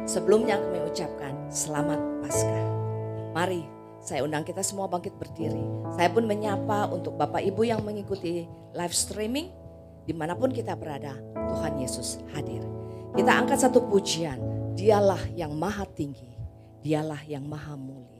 Sebelumnya kami ucapkan selamat Paskah. Mari saya undang kita semua bangkit berdiri. Saya pun menyapa untuk Bapak Ibu yang mengikuti live streaming. Dimanapun kita berada, Tuhan Yesus hadir. Kita angkat satu pujian. Dialah yang maha tinggi, dialah yang maha mulia.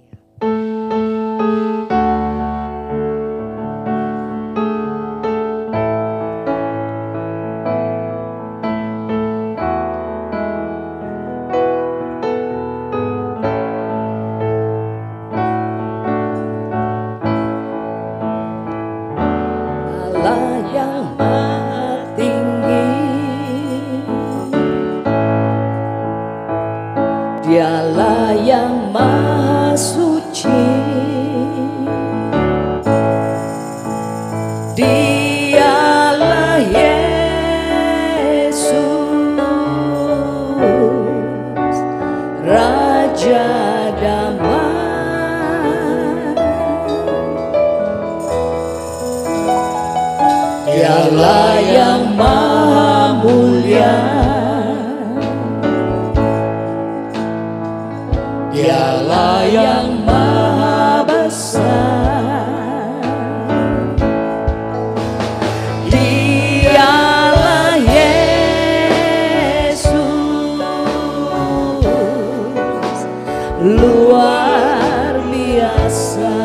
Dialah yang maha suci, dialah Yesus, Raja damai. Dialah yang maha mulia, dialah yang maha besar. Dialah Yesus, luar biasa.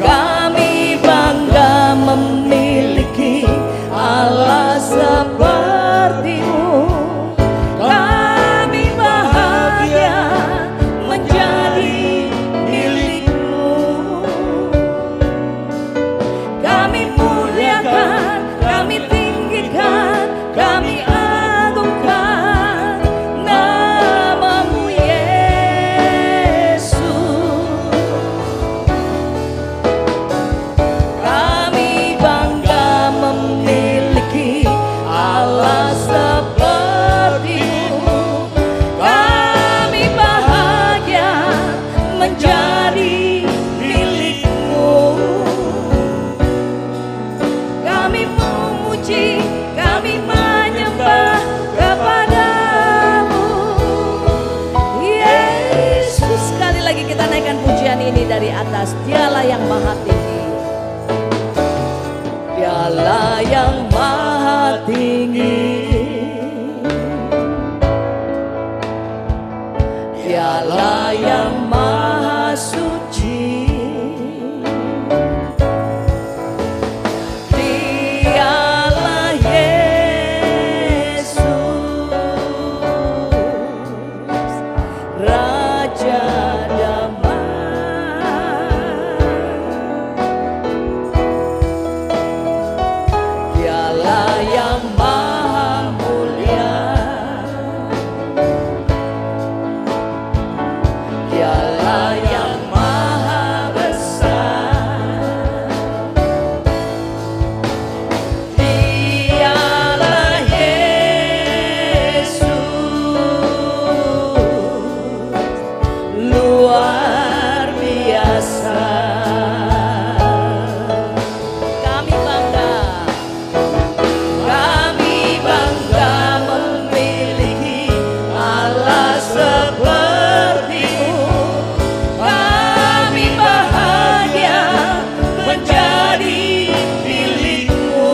Kami bangga memiliki Allah seperti-Mu. Kami bahagia menjadi milik-Mu. Kami muliakan, kami tinggikan, kami agungkan nama-Mu Yesus. Kami bangga memiliki Allah seperti-Mu. Kami bahagia menjadi milik-Mu. Kami memuji, kami menyembah kepada-Mu Yesus. Sekali lagi kita naikkan pujian ini dari atas. Dialah yang maha tinggi, dialah yang maha tinggi, dialah yang maha suci. Dialah Yesus, Raja damai. Dialah yang maha mulia, dialah yang maha besar. Dialah Yesus, luar biasa. Kami bangga memiliki Allah seperti-Mu. Kami bahagia menjadi milik-Mu.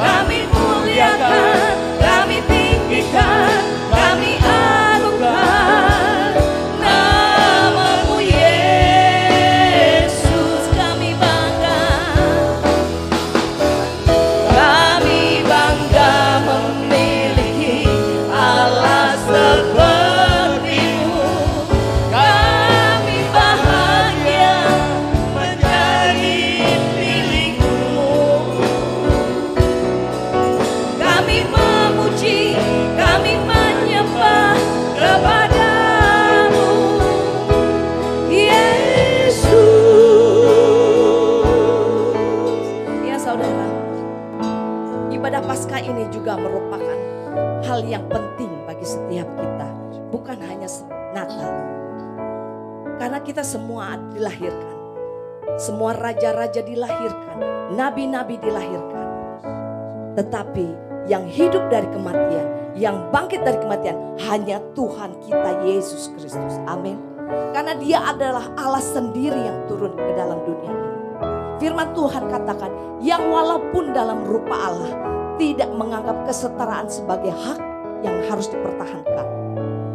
Kami muliakan, kami tinggikan, kami agungkan nama-Mu Yesus. Kami bangga memiliki Allah seperti-Mu. Kami bahagia menjadi milik-Mu. Kami memuji, kami menyembah kepada-Mu Yesus. Ya saudara, ibadah Paskah ini juga merupakan hal yang penting bagi setiap kita. Bukan hanya Natal. Karena kita semua dilahirkan semua raja-raja dilahirkan, nabi-nabi dilahirkan. Tetapi yang hidup dari kematian, yang bangkit dari kematian hanya Tuhan kita Yesus Kristus. Amin. Karena Dia adalah Allah sendiri yang turun ke dalam dunia ini. Firman Tuhan katakan, yang walaupun dalam rupa Allah tidak menganggap kesetaraan sebagai hak yang harus dipertahankan,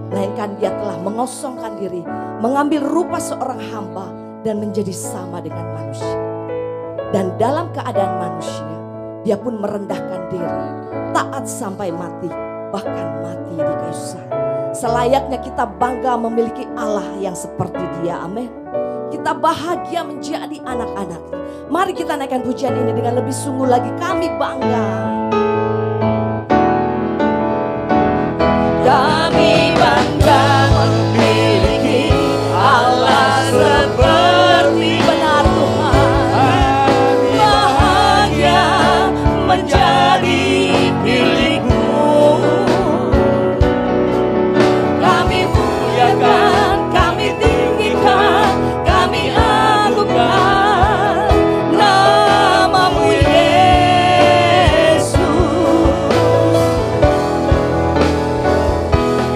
melainkan Dia telah mengosongkan diri, mengambil rupa seorang hamba dan menjadi sama dengan manusia. Dan dalam keadaan manusia, Dia pun merendahkan diri, taat sampai mati, bahkan mati di kayu salib. Selayaknya kita bangga memiliki Allah yang seperti Dia. Amin. Kita bahagia menjadi anak-anak. Mari kita naikkan pujian ini dengan lebih sungguh lagi. Kami bangga. Kami bangga memiliki Allah seperti benar Tuhan. Bahagia menjadi milikmu. Kami muliakan, kami tinggikan, kami agungkan nama-Mu Yesus.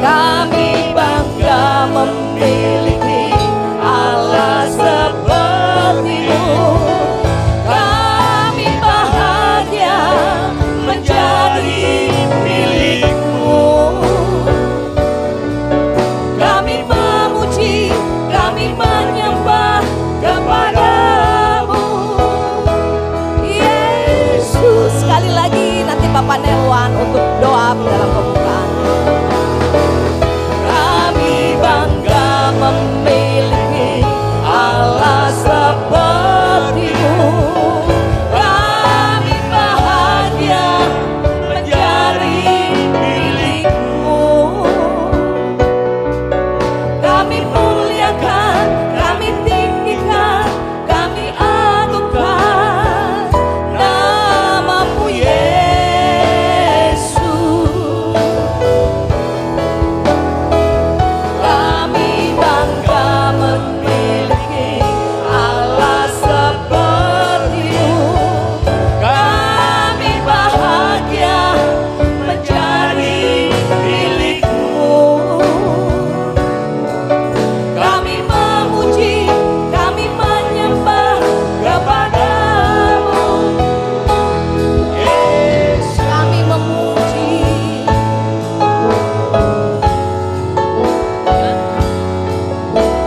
Kami bangga memiliki Allah seperti-Mu. Kami bahagia menjadi milik-Mu. Kami memuji, kami menyembah kepada-Mu Yesus. Sekali lagi nanti Bapak Nelwan untuk doa dalam pembukaan. Kami bangga memiliki Allah seperti-Mu. Kami bahagia menjadi milik-Mu. Kami muliakan, kami tinggikan, kami agungkan nama-Mu Yesus. Kami bangga memiliki Allah seperti-Mu. Kami bahagia menjadi milik-Mu. Kami memuji, kami menyembah kepada-Mu Yesus. Kami memuji,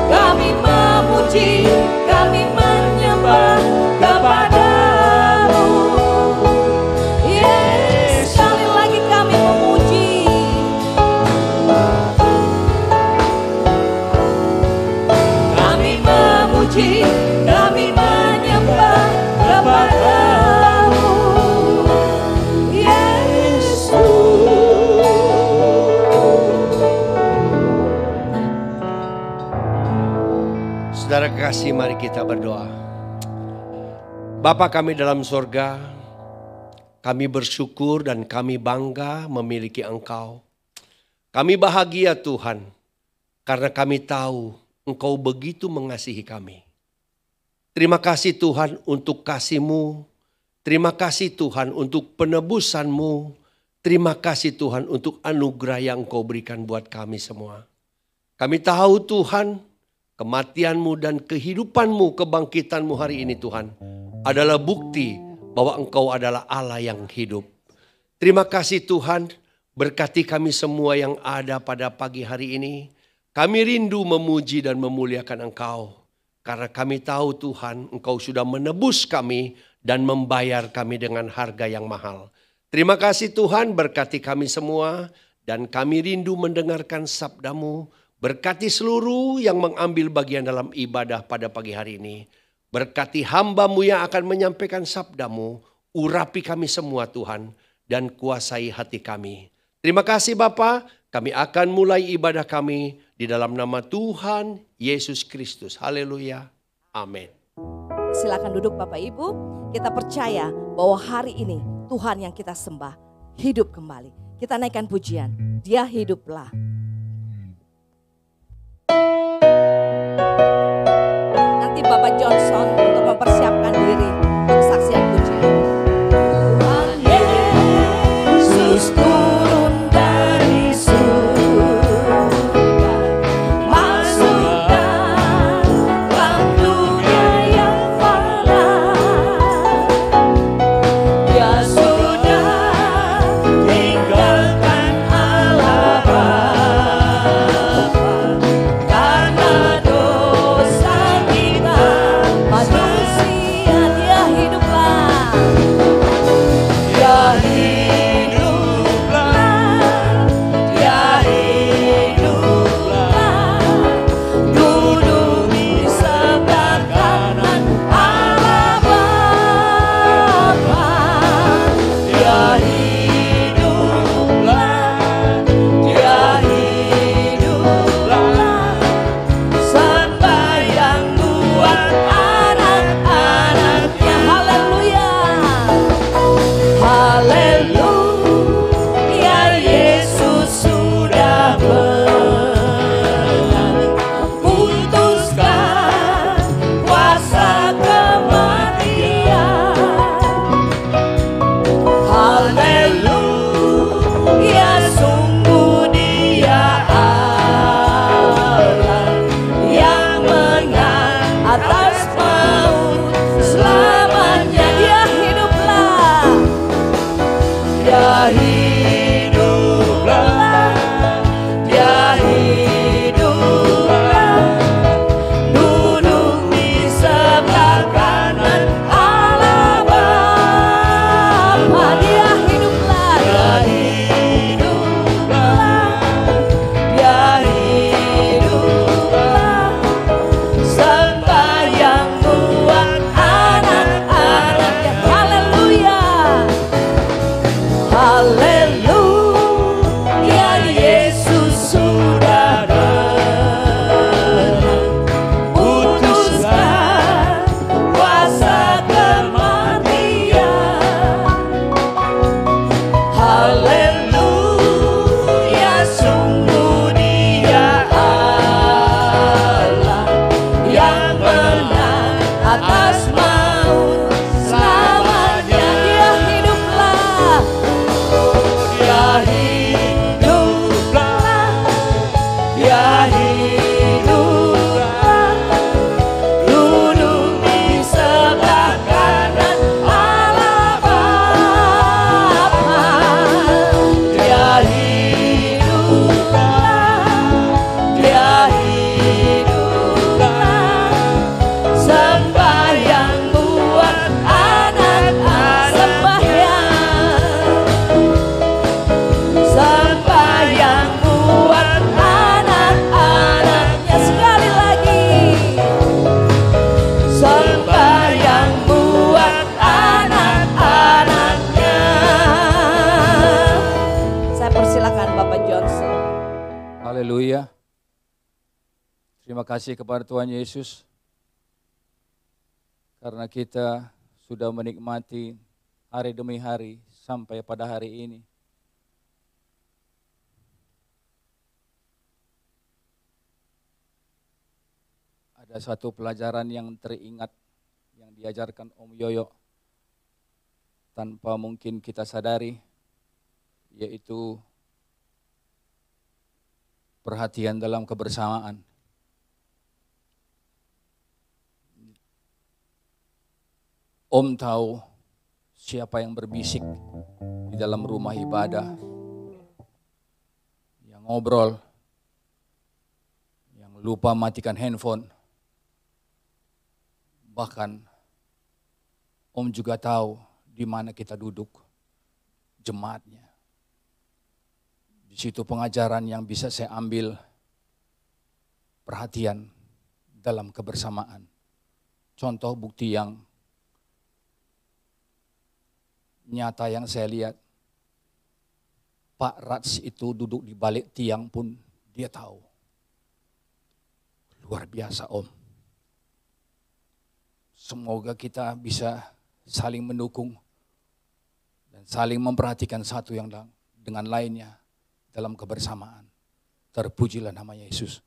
kami memuji, kami menyembah kepada-Mu Yesus. Sekali lagi kami memuji, kami memuji, kami menyembah kepada-Mu Yesus. Saudara kekasih, mari kita berdoa. Bapa kami dalam sorga, kami bersyukur dan kami bangga memiliki Engkau. Kami bahagia Tuhan, karena kami tahu Engkau begitu mengasihi kami. Terima kasih Tuhan untuk kasih-Mu. Terima kasih Tuhan untuk penebusan-Mu. Terima kasih Tuhan untuk anugerah yang Engkau berikan buat kami semua. Kami tahu Tuhan, kematian-Mu dan kehidupan-Mu, kebangkitan-Mu hari ini Tuhan adalah bukti bahwa Engkau adalah Allah yang hidup. Terima kasih Tuhan, berkati kami semua yang ada pada pagi hari ini. Kami rindu memuji dan memuliakan Engkau. Karena kami tahu Tuhan, Engkau sudah menebus kami dan membayar kami dengan harga yang mahal. Terima kasih Tuhan, berkati kami semua. Dan kami rindu mendengarkan sabda-Mu. Berkati seluruh yang mengambil bagian dalam ibadah pada pagi hari ini. Berkati hamba-Mu yang akan menyampaikan sabda-Mu. Urapi kami semua Tuhan. Dan kuasai hati kami. Terima kasih Bapa. Kami akan mulai ibadah kami di dalam nama Tuhan Yesus Kristus. Haleluya. Amin. Silakan duduk Bapak Ibu. Kita percaya bahwa hari ini Tuhan yang kita sembah hidup kembali. Kita naikkan pujian. Dia hiduplah. Nanti Bapak Johnson untuk Terima kasih kepada Tuhan Yesus karena kita sudah menikmati hari demi hari sampai pada hari ini. Ada satu pelajaran yang teringat yang diajarkan Om Yoyo tanpa mungkin kita sadari, yaitu perhatian dalam kebersamaan. Om tahu siapa yang berbisik di dalam rumah ibadah, yang ngobrol, yang lupa matikan handphone. Bahkan Om juga tahu di mana kita duduk, jemaatnya. Di situ pengajaran yang bisa saya ambil, perhatian dalam kebersamaan. Contoh bukti yang nyata yang saya lihat, Pak Rats itu duduk di balik tiang pun dia tahu. Luar biasa Om. Semoga kita bisa saling mendukung dan saling memperhatikan satu yang dengan lainnya dalam kebersamaan. Terpujilah nama Yesus.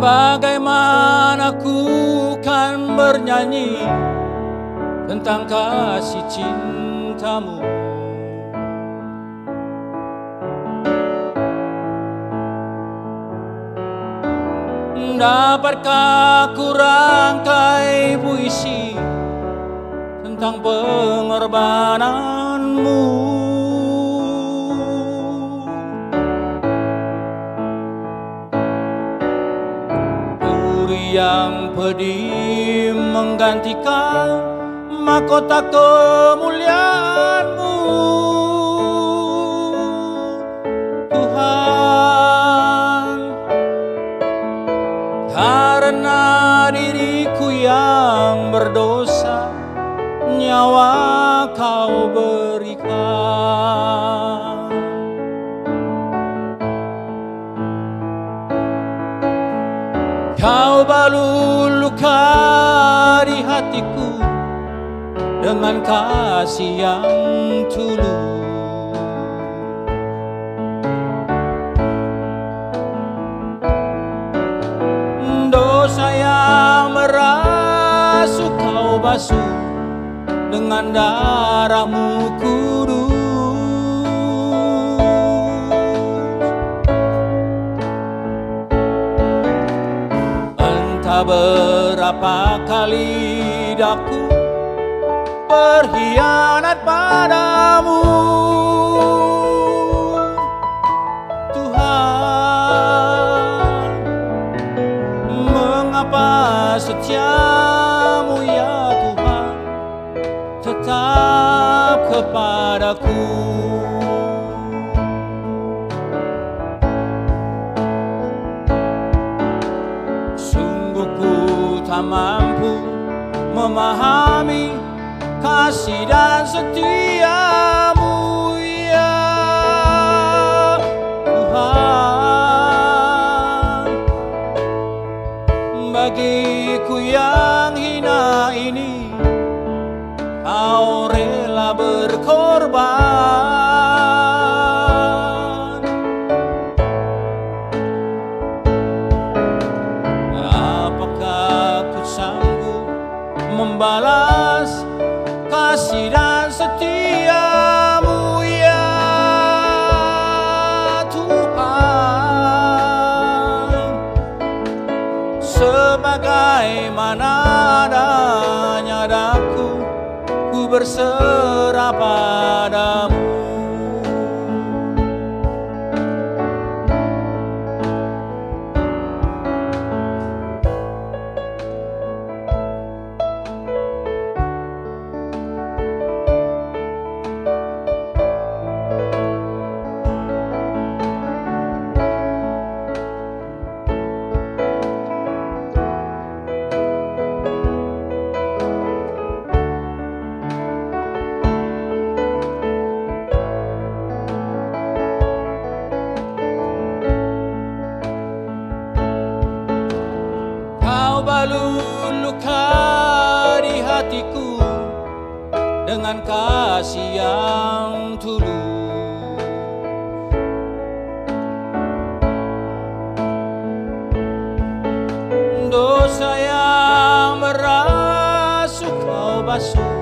Bagaimana ku kan bernyanyi tentang kasih cintamu. Dapatkah ku rangkai puisi tentang pengorbananmu. Yang pedih menggantikan mahkota kemuliaan-Mu, Tuhan. Karena diriku yang berdosa, nyawa Kau berikan. Kau balut luka di hatiku dengan kasih yang tulus. Dosa yang merasuk Kau basuh dengan darah-Mu kudus. Berapa kali daku berkhianat padamu, Tuhan. Mengapa setia-Mu ya Tuhan tetap kepadaku. Tak mampu memahami kasih dan setia-Mu ya Tuhan. Bagiku yang hina ini Kau rela berkorban. Membalas kasih dan setia-Mu ya Tuhan. Sebagaimana adanya daku, ku berserah padamu. selalu luka di hatiku dengan kasih yang tulus. Dosa yang merasuk kau basuh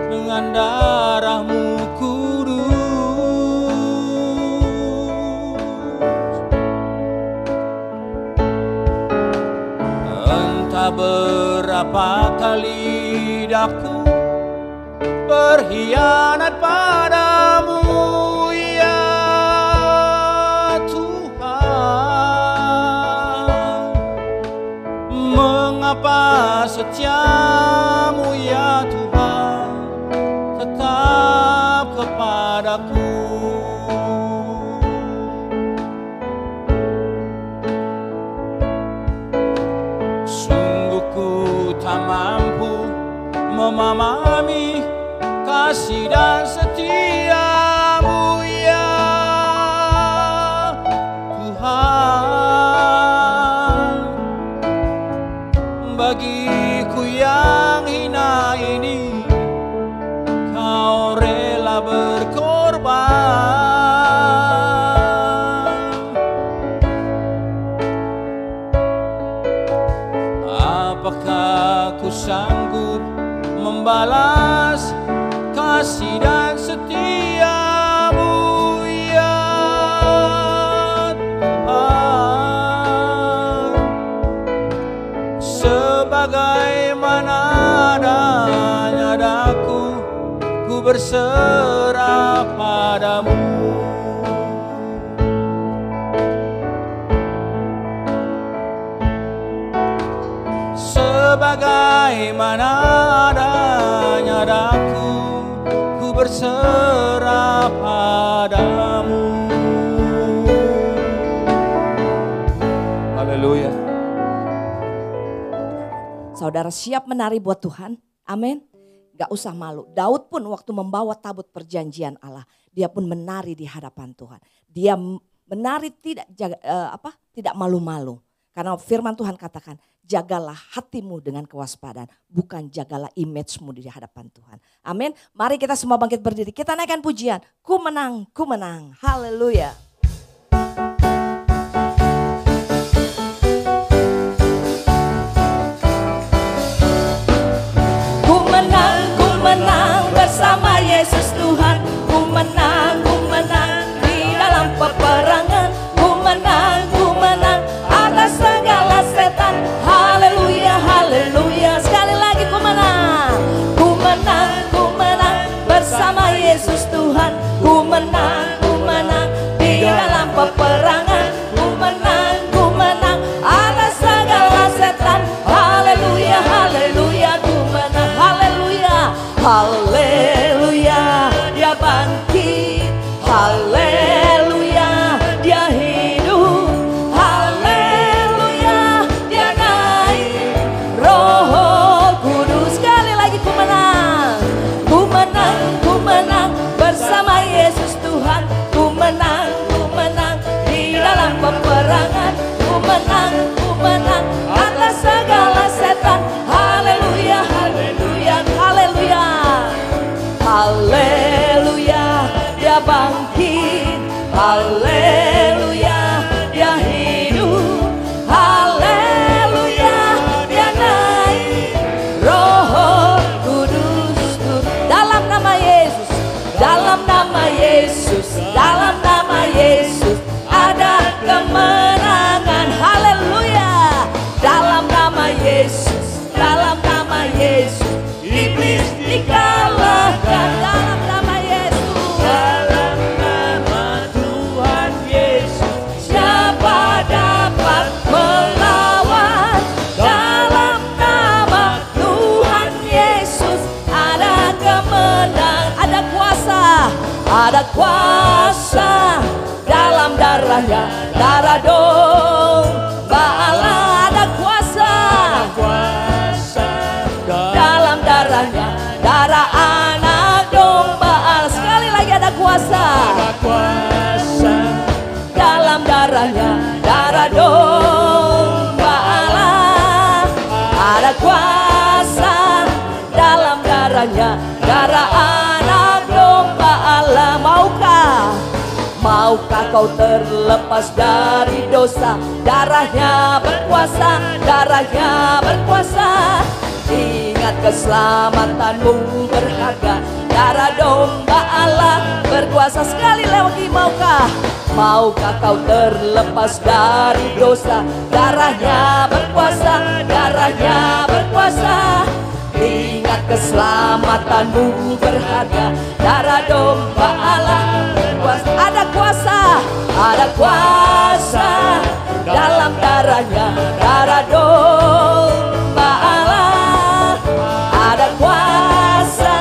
dengan darahmu kudus. Entah berapa kali daku berkhianat padamu, ya Tuhan. Mengapa setiamu ya Tuhan tetap kepadaku? Sungguh ku tak mampu memahami kasih dan setiamu ya Tuhan. Bagiku yang hina ini kau rela berkorban. Apakah ku sanggup membalas kasih dan setiamu ya Tuhan? Sebagaimana adanya daku, ku berserah padamu. Sebagaimana adanya daku, ku berserah padamu. Haleluya. Saudara siap menari buat Tuhan? Amin. Gak usah malu. Daud pun waktu membawa tabut perjanjian Allah, dia pun menari di hadapan Tuhan. Dia menari tidak malu-malu. Karena firman Tuhan katakan, jagalah hatimu dengan kewaspadaan, bukan jagalah image-mu di hadapan Tuhan. Amin. Mari kita semua bangkit berdiri. Kita naikkan pujian. Ku menang, ku menang. Haleluya. Ku menang bersama Yesus Tuhan. Ku menang di dalam peperangan. Ku menang atas segala setan. Haleluya, haleluya. Sekali lagi ku menang bersama Yesus Tuhan. Ku menang di dalam peperangan. Ku menang atas segala setan. Haleluya, haleluya. Ku menang, haleluya, haleluya. Dia bangkit, haleluya. Dia hidup, haleluya. Dia naik, Roh Kudus. Sekali lagi ku menang bersama Yesus Tuhan. Ku menang di dalam peperangan. Ku menang atas segala setan. Haleluya, haleluya, haleluya, haleluya. Dia bangkit, haleluya. Dia hidup, haleluya. Dia naik, Roh Kudus. Dalam nama Yesus, dalam nama Yesus, dalam nama Yesus ada kemenangan. Haleluya. Dalam nama Yesus, dalam nama Yesus iblis dikalahkan. Dalam nama Yesus, dalam nama Tuhan Yesus siapa dapat melawan? Dalam nama Tuhan Yesus ada kemenangan, ada kuasa dalam darahnya, darah domba Allah. Ada kuasa dalam darahnya, darah anak domba Allah. Sekali lagi ada kuasa dalam darahnya, darah domba Allah. darahnya, darah anak domba Allah. Maukah kau terlepas dari dosa? Darahnya berkuasa, darahnya berkuasa. Ingat keselamatanmu berharga, darah domba Allah berkuasa. Sekali lagi, maukah kau terlepas dari dosa? Darahnya berkuasa, darahnya berkuasa. Ingat keselamatanmu berharga, darah domba Allah berkuasa. Ada kuasa dalam darahnya, darah domba Allah. Ada kuasa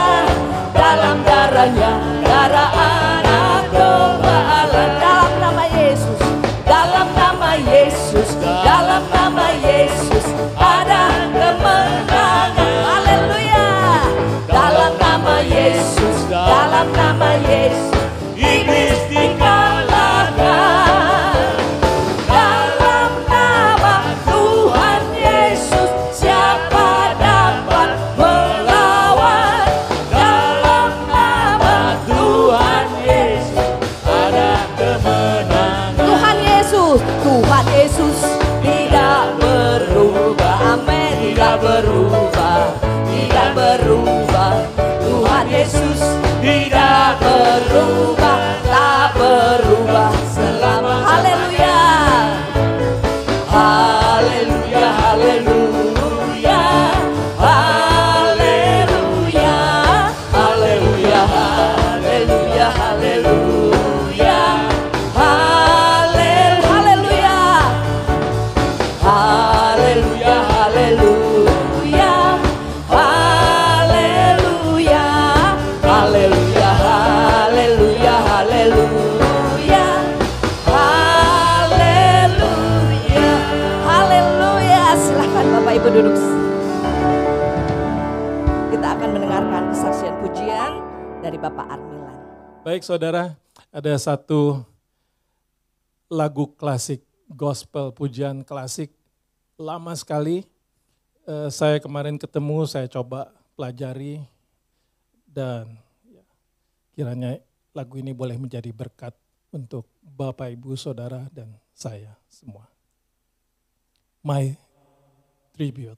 dalam darahnya, darah anak domba Allah. Dalam nama Yesus, dalam nama Yesus, dalam nama Yesus ada kemenangan. Haleluya. Dalam nama Yesus, dalam nama Yesus iblis dikalahkan. Dalam nama Tuhan Yesus siapa dapat melawan? Dalam nama Tuhan Yesus ada kemenangan. Tuhan Yesus tidak berubah. Amin. Tidak berubah, tidak berubah. Tuhan Yesus tidak berubah, tak berubah selama. Haleluya, haleluya, haleluya, haleluya, haleluya, haleluya, haleluya, haleluya, haleluya, haleluya, haleluya, haleluya, haleluya, haleluya, haleluya, haleluya. Silahkan Bapak Ibu duduk. Kita akan mendengarkan kesaksian pujian dari Bapak Armilan. Baik saudara, ada satu lagu klasik, gospel, pujian klasik, lama sekali. Saya kemarin ketemu, saya coba pelajari, dan kiranya lagu ini boleh menjadi berkat untuk Bapak, Ibu, Saudara, dan saya semua. My Tribute.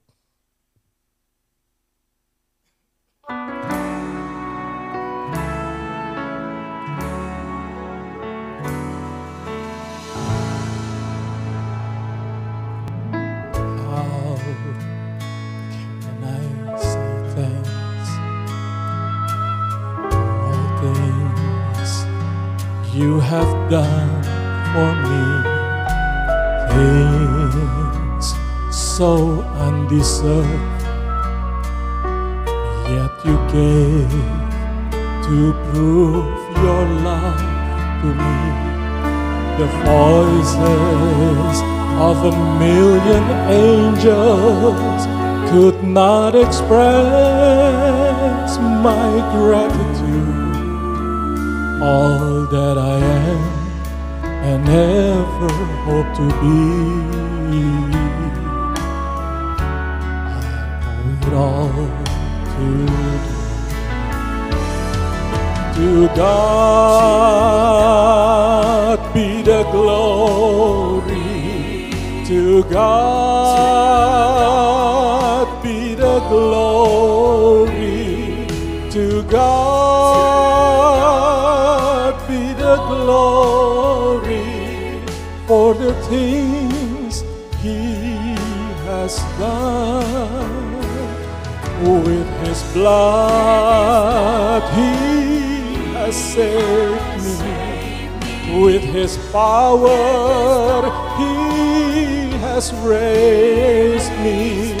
How can I say thanks for all things you have done for me? Things so undeserved, yet you gave to prove your love to me. The voices of a million angels could not express my gratitude. All that I am and ever hope to be, I owe it all to God be the glory. To God be the glory. To God be the glory for the things He has done. With His blood He has saved me. With His power He has raised me.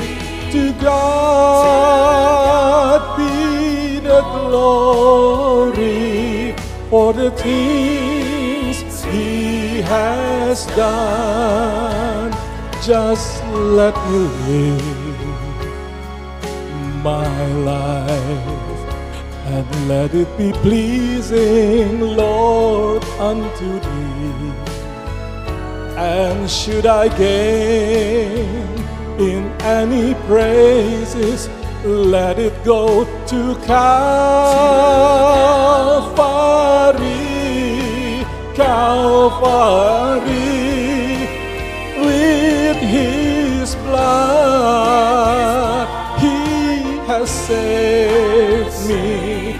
To God be the glory for the things He has done. Just let me live my life and let it be pleasing, Lord, unto Thee. And should I gain in any praises let it go to Calvary, Calvary. With his blood, he has saved me.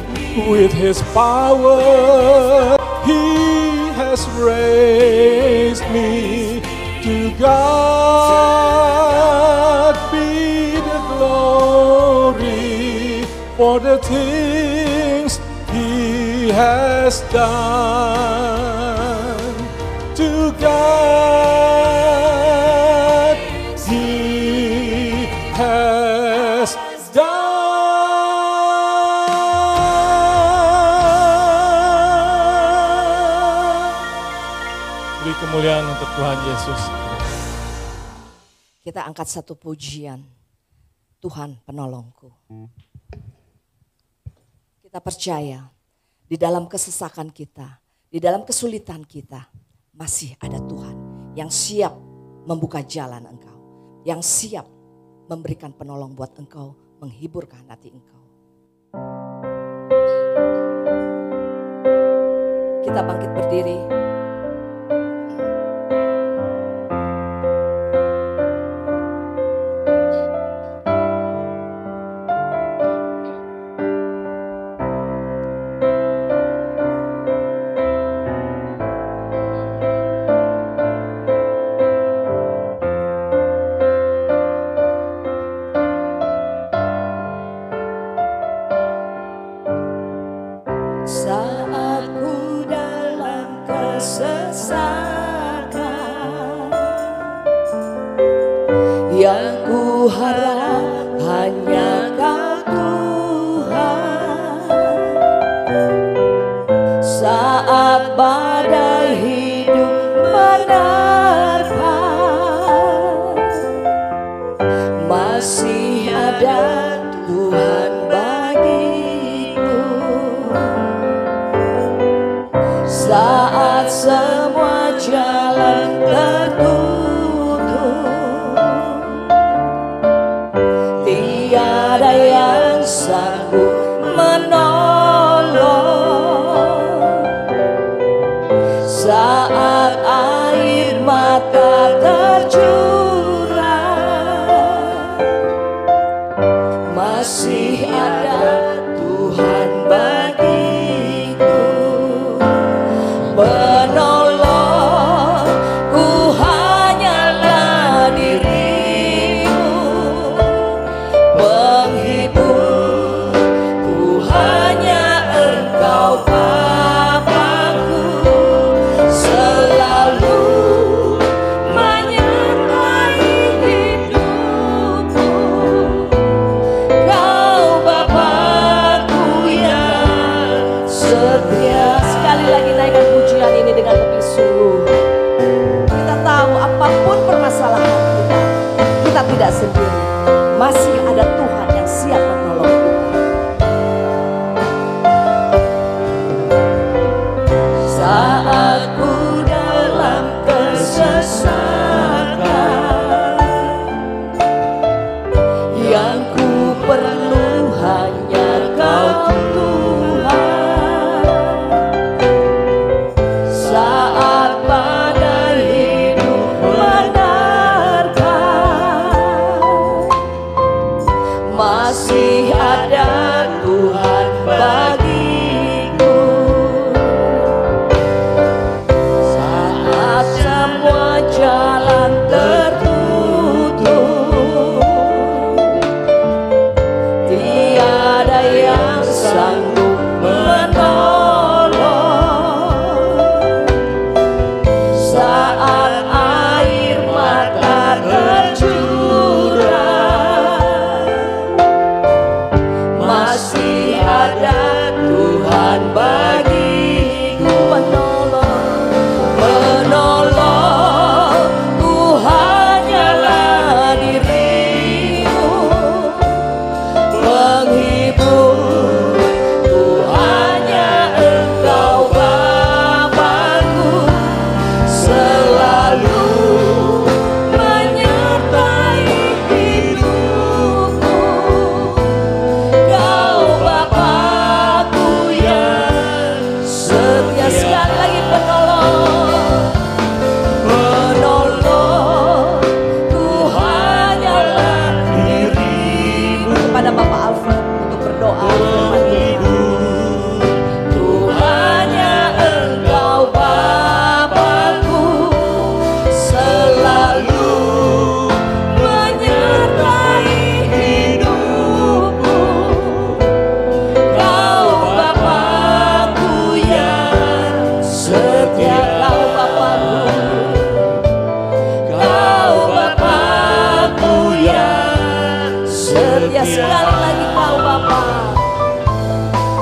With his power, he has raised me. To God be the glory for the things he has done. To God he has done. Beri kemuliaan untuk Tuhan Yesus. Kita angkat satu pujian. Tuhan penolongku. Kita percaya di dalam kesesakan kita, di dalam kesulitan kita, masih ada Tuhan yang siap membuka jalan engkau, yang siap memberikan penolong buat engkau, menghiburkan hati engkau. Kita bangkit berdiri. Saat ku dalam kesesakan, yang ku harap hanya Kau Tuhan. Saat badai hidup menerpa, masih ada Tuhan bagiku. Saat semua jalan tertutup, tiada Haleluya, sekali lagi Kau Bapa.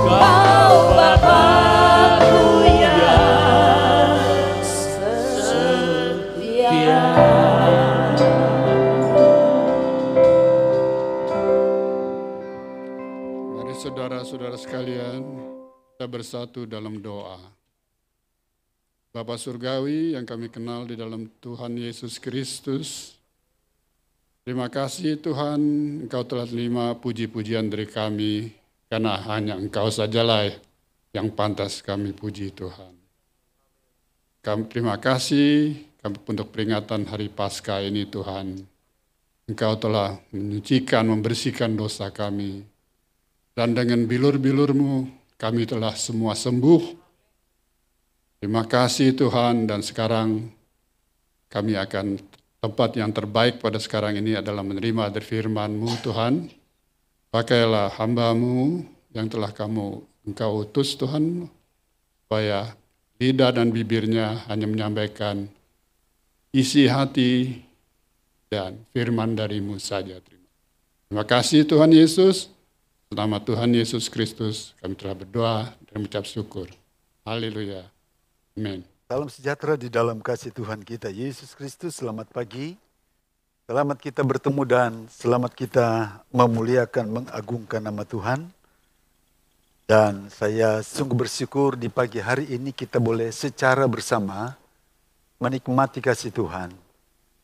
Kau Bapakku yang setia. Mari saudara-saudara sekalian, kita bersatu dalam doa. Bapa Surgawi yang kami kenal di dalam Tuhan Yesus Kristus, terima kasih Tuhan, Engkau telah terima puji-pujian dari kami, karena hanya Engkau sajalah yang pantas kami puji Tuhan. Kami terima kasih untuk peringatan Hari Paskah ini Tuhan. Engkau telah menyucikan, membersihkan dosa kami. Dan dengan bilur-bilur-Mu kami telah semua sembuh. Terima kasih Tuhan, dan sekarang kami akan tempat yang terbaik pada sekarang ini adalah menerima dari firman-Mu Tuhan. Pakailah hamba-Mu yang telah Engkau utus Tuhan, supaya lidah dan bibirnya hanya menyampaikan isi hati dan firman dari-Mu saja. Terima kasih Tuhan Yesus. Nama Tuhan Yesus Kristus kami telah berdoa dan mengucap syukur. Haleluya. Amin. Salam sejahtera di dalam kasih Tuhan kita Yesus Kristus. Selamat pagi. Selamat kita bertemu dan selamat kita memuliakan, mengagungkan nama Tuhan. Dan saya sungguh bersyukur di pagi hari ini kita boleh secara bersama menikmati kasih Tuhan.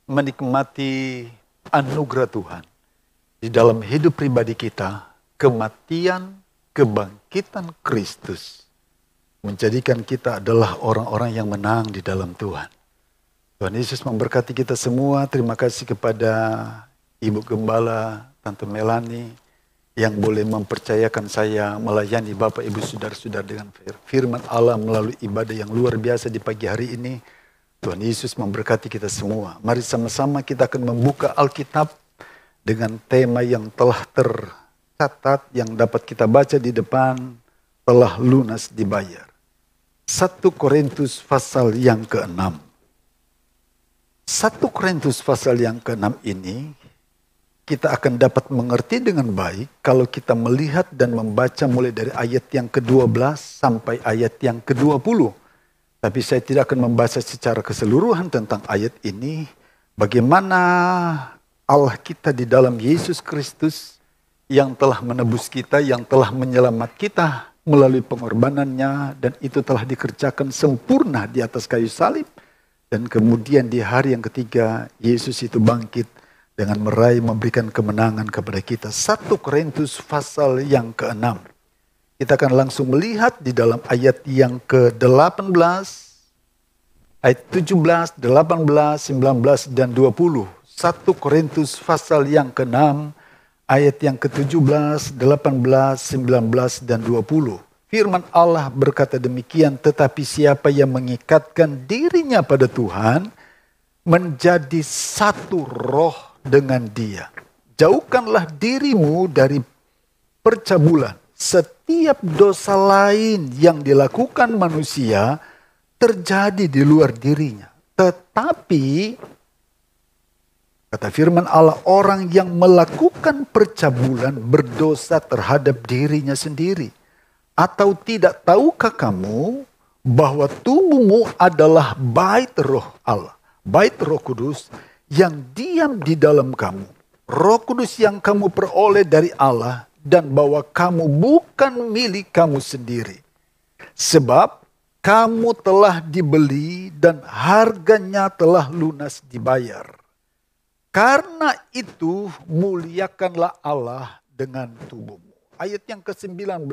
Menikmati anugerah Tuhan. Di dalam hidup pribadi kita, kematian, kebangkitan Kristus menjadikan kita adalah orang-orang yang menang di dalam Tuhan. Tuhan Yesus memberkati kita semua. Terima kasih kepada Ibu Gembala, Tante Melani, yang boleh mempercayakan saya melayani Bapak Ibu Saudara-saudara dengan firman Allah melalui ibadah yang luar biasa di pagi hari ini. Tuhan Yesus memberkati kita semua. Mari sama-sama kita akan membuka Alkitab dengan tema yang telah tercatat, yang dapat kita baca di depan, telah lunas dibayar. 1 Korintus pasal yang ke-6. 1 Korintus pasal yang ke-6 ini kita akan dapat mengerti dengan baik kalau kita melihat dan membaca mulai dari ayat yang ke-12 sampai ayat yang ke-20. Tapi saya tidak akan membaca secara keseluruhan tentang ayat ini. Bagaimana Allah kita di dalam Yesus Kristus yang telah menebus kita, yang telah menyelamat kita melalui pengorbanannya, dan itu telah dikerjakan sempurna di atas kayu salib. Dan kemudian di hari yang ketiga, Yesus itu bangkit dengan meraih memberikan kemenangan kepada kita. 1 Korintus pasal yang ke-6. Kita akan langsung melihat di dalam ayat yang ke-18, ayat 17, 18, 19, dan 20. 1 Korintus pasal yang ke-6, ayat yang ke-17, 18, 19, dan 20. Firman Allah berkata demikian, tetapi siapa yang mengikatkan dirinya pada Tuhan, menjadi satu roh dengan Dia. Jauhkanlah dirimu dari percabulan. Setiap dosa lain yang dilakukan manusia terjadi di luar dirinya. Tetapi kata firman Allah, orang yang melakukan percabulan berdosa terhadap dirinya sendiri. Atau tidak tahukah kamu bahwa tubuhmu adalah bait roh Allah, bait Roh Kudus yang diam di dalam kamu. Roh Kudus yang kamu peroleh dari Allah, dan bahwa kamu bukan milik kamu sendiri. Sebab kamu telah dibeli dan harganya telah lunas dibayar. Karena itu muliakanlah Allah dengan tubuhmu. Ayat yang ke-19.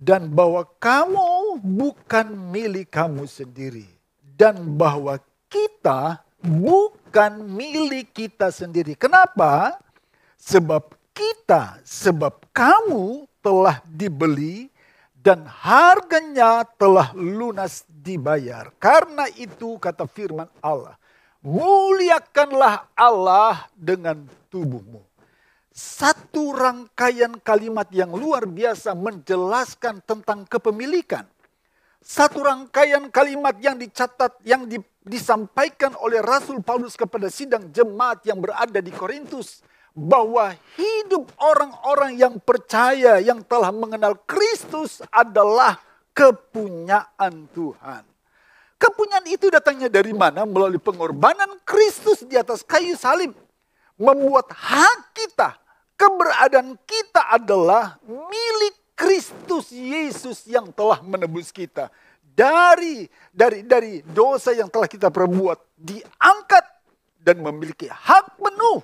Dan bahwa kamu bukan milik kamu sendiri. Dan bahwa kita bukan milik kita sendiri. Kenapa? Sebab kamu telah dibeli dan harganya telah lunas dibayar. Karena itu kata firman Allah, muliakanlah Allah dengan tubuhmu. Satu rangkaian kalimat yang luar biasa menjelaskan tentang kepemilikan. Satu rangkaian kalimat yang dicatat, yang disampaikan oleh Rasul Paulus kepada sidang jemaat yang berada di Korintus. bahwa hidup orang-orang yang percaya, yang telah mengenal Kristus adalah kepunyaan Tuhan. Kepunyaan itu datangnya dari mana? Melalui pengorbanan Kristus di atas kayu salib. Membuat hak kita, keberadaan kita adalah milik Kristus Yesus yang telah menebus kita. Dari dosa yang telah kita perbuat, diangkat dan memiliki hak penuh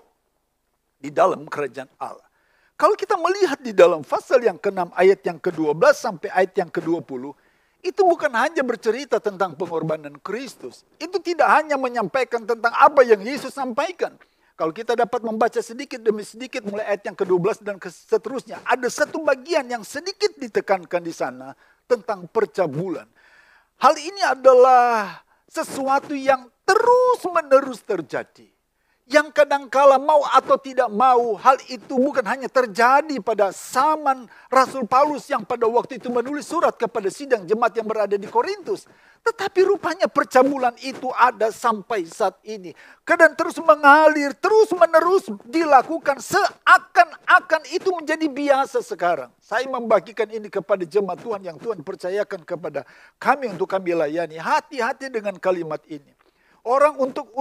di dalam kerajaan Allah. Kalau kita melihat di dalam pasal yang ke-6 ayat yang ke-12 sampai ayat yang ke-20, itu bukan hanya bercerita tentang pengorbanan Kristus. Itu tidak hanya menyampaikan tentang apa yang Yesus sampaikan. Kalau kita dapat membaca sedikit demi sedikit mulai ayat yang ke-12 dan seterusnya. Ada satu bagian yang sedikit ditekankan di sana tentang percabulan. Hal ini adalah sesuatu yang terus-menerus terjadi. Yang kadangkala mau atau tidak mau, hal itu bukan hanya terjadi pada zaman Rasul Paulus yang pada waktu itu menulis surat kepada sidang jemaat yang berada di Korintus. Tetapi rupanya percabulan itu ada sampai saat ini. Dan terus mengalir, terus-menerus dilakukan seakan-akan itu menjadi biasa sekarang. Saya membagikan ini kepada jemaat Tuhan yang Tuhan percayakan kepada kami untuk kami layani. Hati-hati dengan kalimat ini. Orang untuk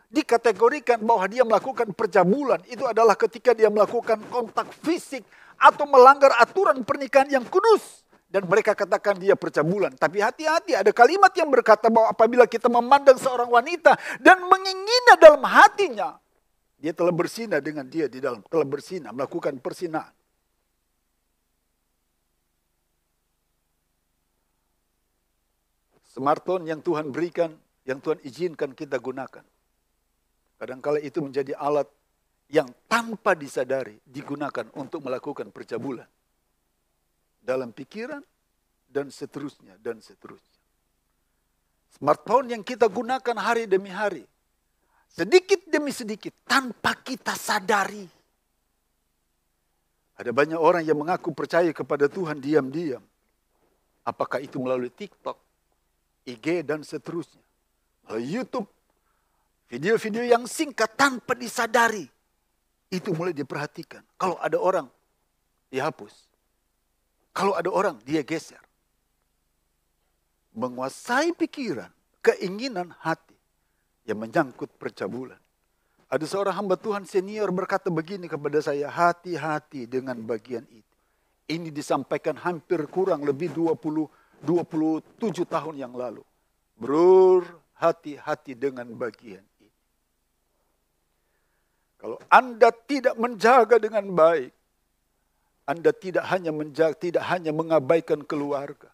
dikategorikan bahwa dia melakukan percabulan itu adalah ketika dia melakukan kontak fisik atau melanggar aturan pernikahan yang kudus. Dan mereka katakan dia percabulan. Tapi hati-hati, ada kalimat yang berkata bahwa apabila kita memandang seorang wanita dan menginginnya dalam hatinya, dia telah berzina dengan dia di dalam, telah berzina, melakukan perzinahan. Smartphone yang Tuhan berikan, yang Tuhan izinkan kita gunakan. Kadang-kala itu menjadi alat yang tanpa disadari digunakan untuk melakukan percabulan. Dalam pikiran dan seterusnya dan seterusnya. Smartphone yang kita gunakan hari demi hari. Sedikit demi sedikit tanpa kita sadari. Ada banyak orang yang mengaku percaya kepada Tuhan diam-diam. Apakah itu melalui TikTok, IG dan seterusnya. Melalui YouTube. Video-video yang singkat tanpa disadari. Itu mulai diperhatikan. Kalau ada orang, dihapus. Kalau ada orang, dia geser. Menguasai pikiran, keinginan hati yang menyangkut percabulan. Ada seorang hamba Tuhan senior berkata begini kepada saya, hati-hati dengan bagian itu. Ini disampaikan hampir kurang lebih 27 tahun yang lalu. Bro, hati-hati dengan bagian ini. Kalau Anda tidak menjaga dengan baik, Anda tidak hanya mengabaikan keluarga,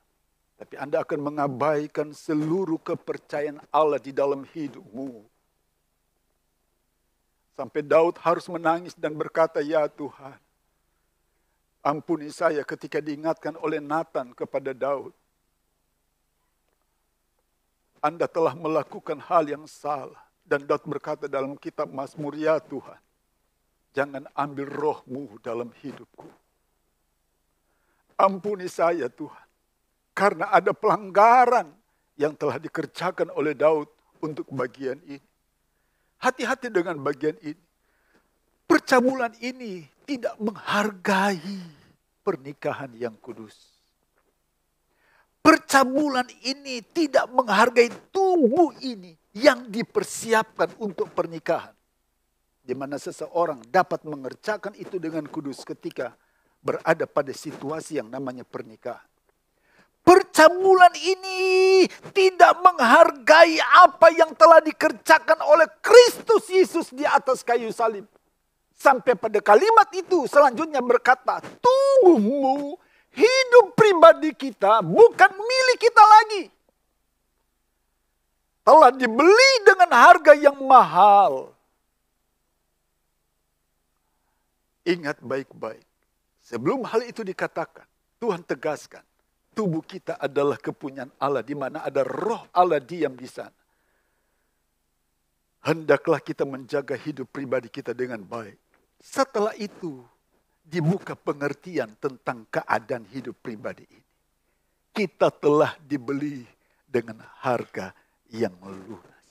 tapi Anda akan mengabaikan seluruh kepercayaan Allah di dalam hidupmu. Sampai Daud harus menangis dan berkata, ya Tuhan, ampuni saya ketika diingatkan oleh Nathan kepada Daud. Anda telah melakukan hal yang salah. Dan Daud berkata dalam kitab Mazmur, ya Tuhan, jangan ambil rohmu dalam hidupku. Ampuni saya Tuhan, karena ada pelanggaran yang telah dikerjakan oleh Daud untuk bagian ini. Hati-hati dengan bagian ini. Percabulan ini tidak menghargai pernikahan yang kudus. Percabulan ini tidak menghargai tubuh ini yang dipersiapkan untuk pernikahan. Di mana seseorang dapat mengerjakan itu dengan kudus ketika berada pada situasi yang namanya pernikahan. Percabulan ini tidak menghargai apa yang telah dikerjakan oleh Kristus Yesus di atas kayu salib. Sampai pada kalimat itu selanjutnya berkata, tubuhmu, hidup pribadi kita bukan milik kita lagi. Telah dibeli dengan harga yang mahal. Ingat baik-baik. Sebelum hal itu dikatakan, Tuhan tegaskan, tubuh kita adalah kepunyaan Allah, di mana ada roh Allah diam di sana. Hendaklah kita menjaga hidup pribadi kita dengan baik. Setelah itu, dibuka pengertian tentang keadaan hidup pribadi ini. Kita telah dibeli dengan harga yang lunas.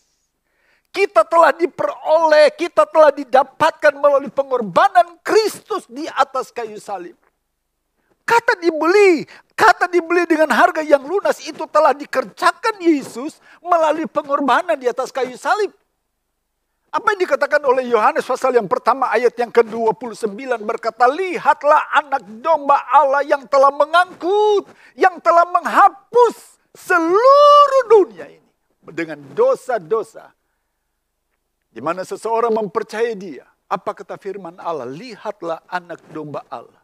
Kita telah diperoleh, kita telah didapatkan melalui pengorbanan Kristus di atas kayu salib. Kata dibeli dengan harga yang lunas itu telah dikerjakan Yesus melalui pengorbanan di atas kayu salib. Apa yang dikatakan oleh Yohanes pasal yang pertama ayat yang ke-29 berkata, lihatlah anak domba Allah yang telah mengangkut, yang telah menghapus seluruh dunia ini dengan dosa-dosa. Di mana seseorang mempercayai dia. Apa kata firman Allah? Lihatlah anak domba Allah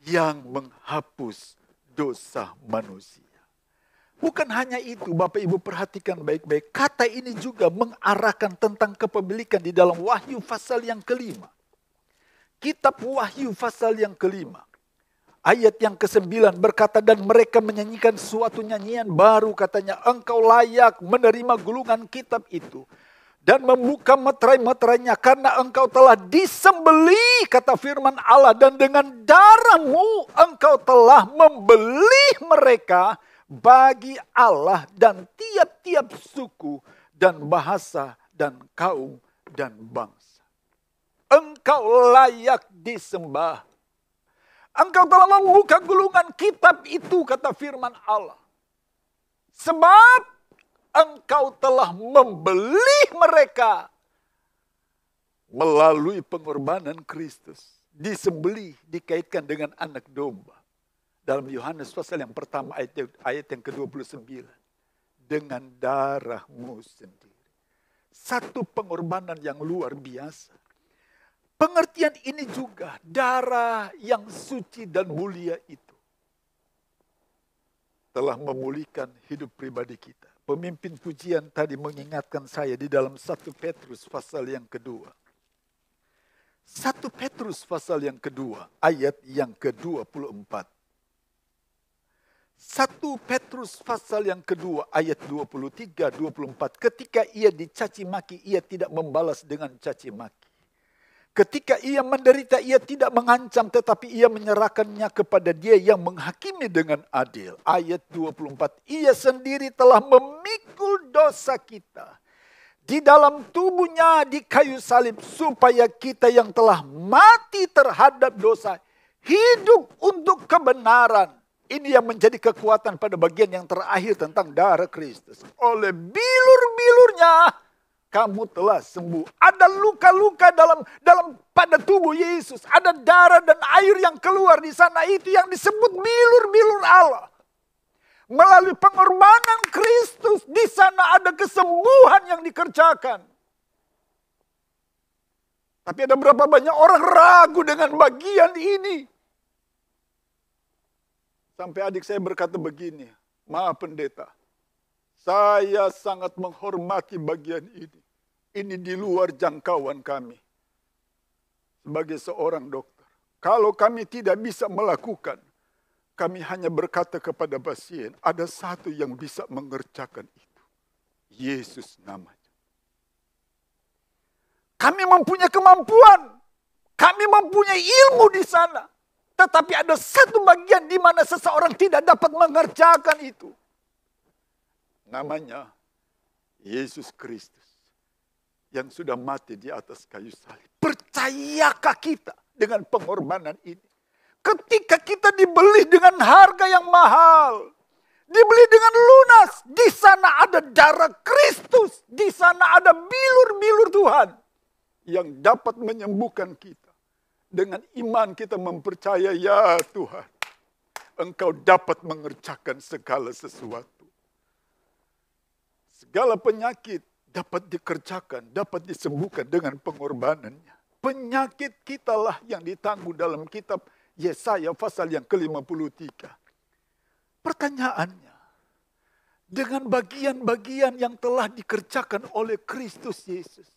yang menghapus dosa manusia. Bukan hanya itu, Bapak Ibu perhatikan baik-baik. Kata ini juga mengarahkan tentang kepemilikan di dalam Wahyu pasal yang kelima. Kitab Wahyu pasal yang kelima. Ayat yang ke-9 berkata, dan mereka menyanyikan suatu nyanyian baru, katanya, engkau layak menerima gulungan kitab itu. Dan membuka meterai-meterainya karena engkau telah disembelih, kata firman Allah. Dan dengan darahmu engkau telah membeli mereka bagi Allah dan tiap-tiap suku dan bahasa dan kaum dan bangsa. Engkau layak disembah. Engkau telah membuka gulungan kitab itu, kata firman Allah. Sebab engkau telah membeli mereka melalui pengorbanan Kristus. Disembelih, dikaitkan dengan anak domba. Dalam Yohanes pasal yang pertama ayat yang ke-29. Dengan darahmu sendiri. Satu pengorbanan yang luar biasa. Pengertian ini juga darah yang suci dan mulia itu telah memulihkan hidup pribadi kita. Pemimpin pujian tadi mengingatkan saya di dalam 1 Petrus pasal yang kedua. 1 Petrus pasal yang kedua ayat yang ke-24. 1 Petrus pasal yang kedua ayat 23-24. Ketika ia dicaci maki, ia tidak membalas dengan caci maki. Ketika ia menderita, ia tidak mengancam, tetapi ia menyerahkannya kepada dia yang menghakimi dengan adil. Ayat 24, ia sendiri telah memikul dosa kita di dalam tubuhnya di kayu salib, supaya kita yang telah mati terhadap dosa, hidup untuk kebenaran. Ini yang menjadi kekuatan pada bagian yang terakhir tentang darah Kristus. Oleh bilur-bilurnya, kamu telah sembuh. Ada luka-luka pada tubuh Yesus. Ada darah dan air yang keluar di sana. Itu yang disebut bilur-bilur Allah. Melalui pengorbanan Kristus, di sana ada kesembuhan yang dikerjakan. Tapi ada berapa banyak orang ragu dengan bagian ini. Sampai adik saya berkata begini, maaf pendeta, saya sangat menghormati bagian ini. Ini di luar jangkauan kami. Sebagai seorang dokter. Kalau kami tidak bisa melakukan, kami hanya berkata kepada pasien, ada satu yang bisa mengerjakan itu. Yesus namanya. Kami mempunyai kemampuan. Kami mempunyai ilmu di sana. Tetapi ada satu bagian di mana seseorang tidak dapat mengerjakan itu. Namanya Yesus Kristus yang sudah mati di atas kayu salib. Percayakah kita dengan pengorbanan ini? Ketika kita dibeli dengan harga yang mahal, dibeli dengan lunas, di sana ada darah Kristus, di sana ada bilur-bilur Tuhan yang dapat menyembuhkan kita. Dengan iman kita mempercayai, ya Tuhan, Engkau dapat mengerjakan segala sesuatu. Segala penyakit dapat dikerjakan, dapat disembuhkan dengan pengorbanannya. Penyakit kitalah yang ditanggung dalam kitab Yesaya pasal yang ke-53. Pertanyaannya, dengan bagian-bagian yang telah dikerjakan oleh Kristus Yesus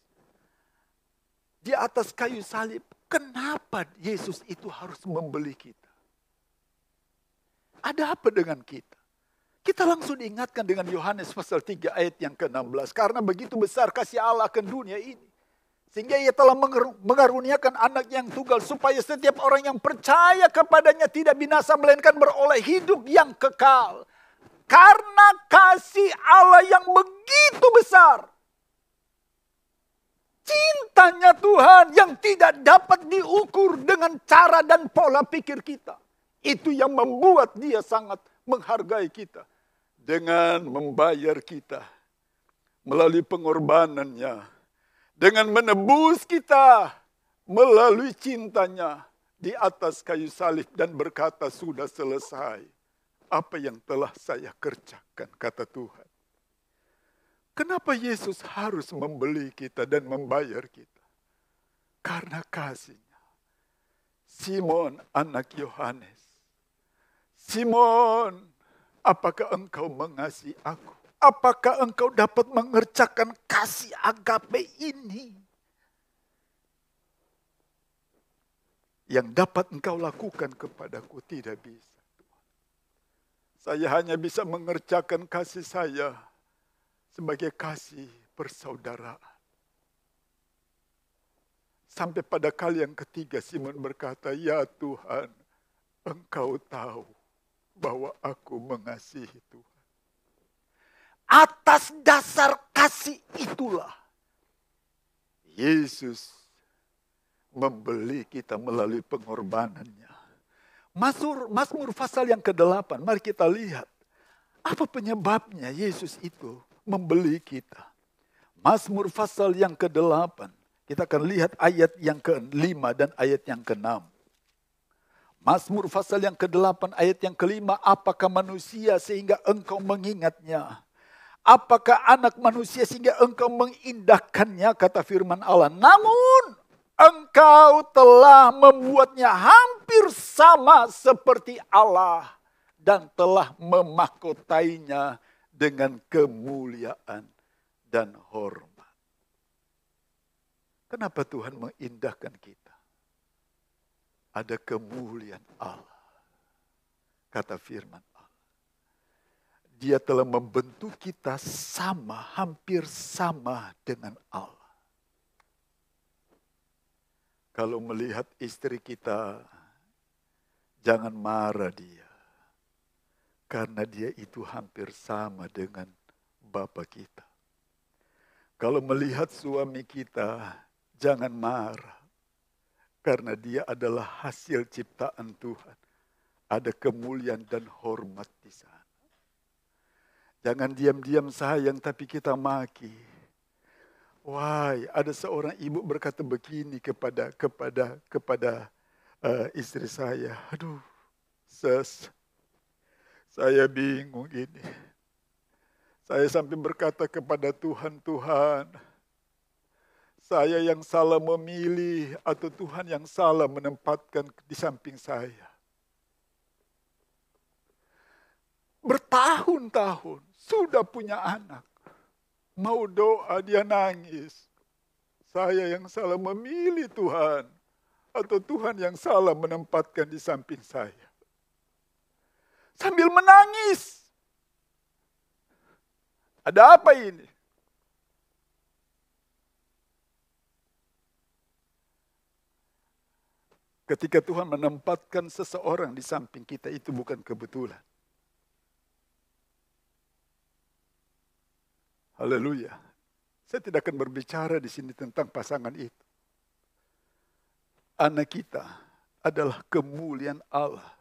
di atas kayu salib, kenapa Yesus itu harus membeli kita? Ada apa dengan kita? Kita langsung diingatkan dengan Yohanes pasal 3 ayat yang ke-16. Karena begitu besar kasih Allah akan dunia ini. Sehingga ia telah mengaruniakan anak yang tunggal. Supaya setiap orang yang percaya kepadanya tidak binasa, melainkan beroleh hidup yang kekal. Karena kasih Allah yang begitu besar. cintanya Tuhan yang tidak dapat diukur dengan cara dan pola pikir kita. Itu yang membuat dia sangat menghargai kita. Dengan membayar kita melalui pengorbanannya. Dengan menebus kita melalui cintanya di atas kayu salib dan berkata, sudah selesai. Apa yang telah saya kerjakan, kata Tuhan. Kenapa Yesus harus membeli kita dan membayar kita? Karena kasih-Nya. Simon, anak Yohanes. Simon, apakah engkau mengasihi aku? Apakah engkau dapat mengerjakan kasih agape ini? Yang dapat engkau lakukan kepadaku tidak bisa. Saya hanya bisa mengerjakan kasih saya sebagai kasih persaudaraan. Sampai pada kali yang ketiga Simon berkata, ya Tuhan, engkau tahu bahwa aku mengasihi Tuhan. Atas dasar kasih itulah Yesus membeli kita melalui pengorbanannya. Mazmur pasal yang ke-8, mari kita lihat. Apa penyebabnya Yesus itu membeli kita? Mazmur pasal yang ke-8, kita akan lihat ayat yang ke-5 dan ayat yang ke-6. Mazmur pasal yang ke-8 ayat yang ke-5, apakah manusia sehingga engkau mengingatnya? Apakah anak manusia sehingga engkau mengindahkannya, kata firman Allah. Namun engkau telah membuatnya hampir sama seperti Allah dan telah memahkotainya dengan kemuliaan dan hormat. Kenapa Tuhan mengindahkan kita? Ada kemuliaan Allah. Kata firman Allah. Dia telah membentuk kita sama, hampir sama dengan Allah. Kalau melihat istri kita, jangan marah dia. Karena dia itu hampir sama dengan Bapa kita. Kalau melihat suami kita, jangan marah. Karena dia adalah hasil ciptaan Tuhan. Ada kemuliaan dan hormat di sana. Jangan diam-diam sayang tapi kita maki. Wah, ada seorang ibu berkata begini kepada istri saya. Aduh, saya bingung ini. Saya sampai berkata kepada Tuhan, Tuhan, saya yang salah memilih atau Tuhan yang salah menempatkan di samping saya. Bertahun-tahun sudah punya anak. Mau doa dia nangis. Saya yang salah memilih Tuhan. Atau Tuhan yang salah menempatkan di samping saya. Sambil menangis. Ada apa ini? Ketika Tuhan menempatkan seseorang di samping kita itu bukan kebetulan. Haleluya. Saya tidak akan berbicara di sini tentang pasangan itu. Anak kita adalah kemuliaan Allah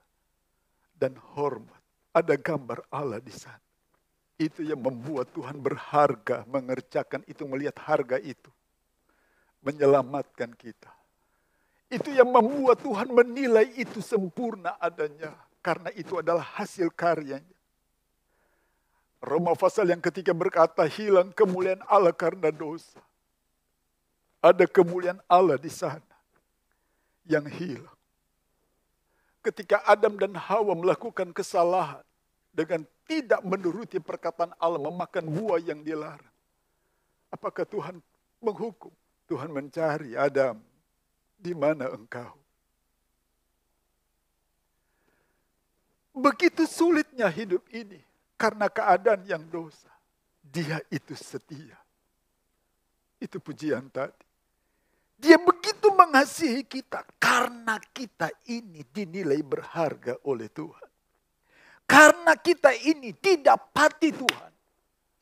dan hormat. Ada gambar Allah di sana. Itu yang membuat Tuhan berharga mengerjakan itu, melihat harga itu. Menyelamatkan kita. Itu yang membuat Tuhan menilai itu sempurna adanya. Karena itu adalah hasil karyanya. Roma pasal yang ketiga berkata, hilang kemuliaan Allah karena dosa. Ada kemuliaan Allah di sana yang hilang. Ketika Adam dan Hawa melakukan kesalahan dengan tidak menuruti perkataan Allah, memakan buah yang dilarang. Apakah Tuhan menghukum? Tuhan mencari Adam, di mana engkau? Begitu sulitnya hidup ini. Karena keadaan yang dosa. Dia itu setia. Itu pujian tadi. Dia begitu mengasihi kita. Karena kita ini dinilai berharga oleh Tuhan. Karena kita ini didapati Tuhan.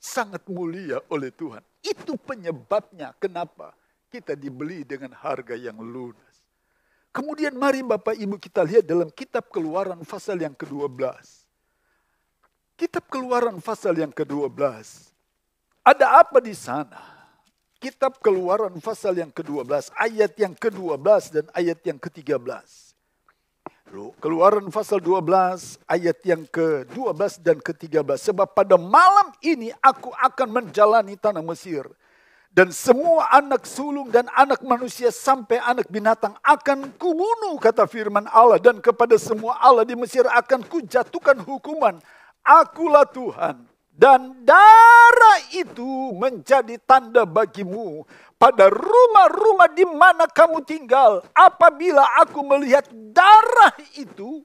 Sangat mulia oleh Tuhan. Itu penyebabnya kenapa Kita dibeli dengan harga yang lunas. Kemudian mari Bapak Ibu kita lihat dalam kitab Keluaran pasal yang ke-12. Kitab Keluaran pasal yang ke-12. Ada apa di sana? Kitab Keluaran pasal yang ke-12, ayat yang ke-12 dan ayat yang ke-13. Keluaran pasal 12, ayat yang ke-12 dan ke-13. Sebab pada malam ini aku akan menjalani tanah Mesir. Dan semua anak sulung dan anak manusia sampai anak binatang akan kubunuh, kata firman Allah. Dan kepada semua Allah di Mesir akan kujatuhkan hukuman. Akulah Tuhan. Dan darah itu menjadi tanda bagimu pada rumah-rumah di mana kamu tinggal. Apabila aku melihat darah itu,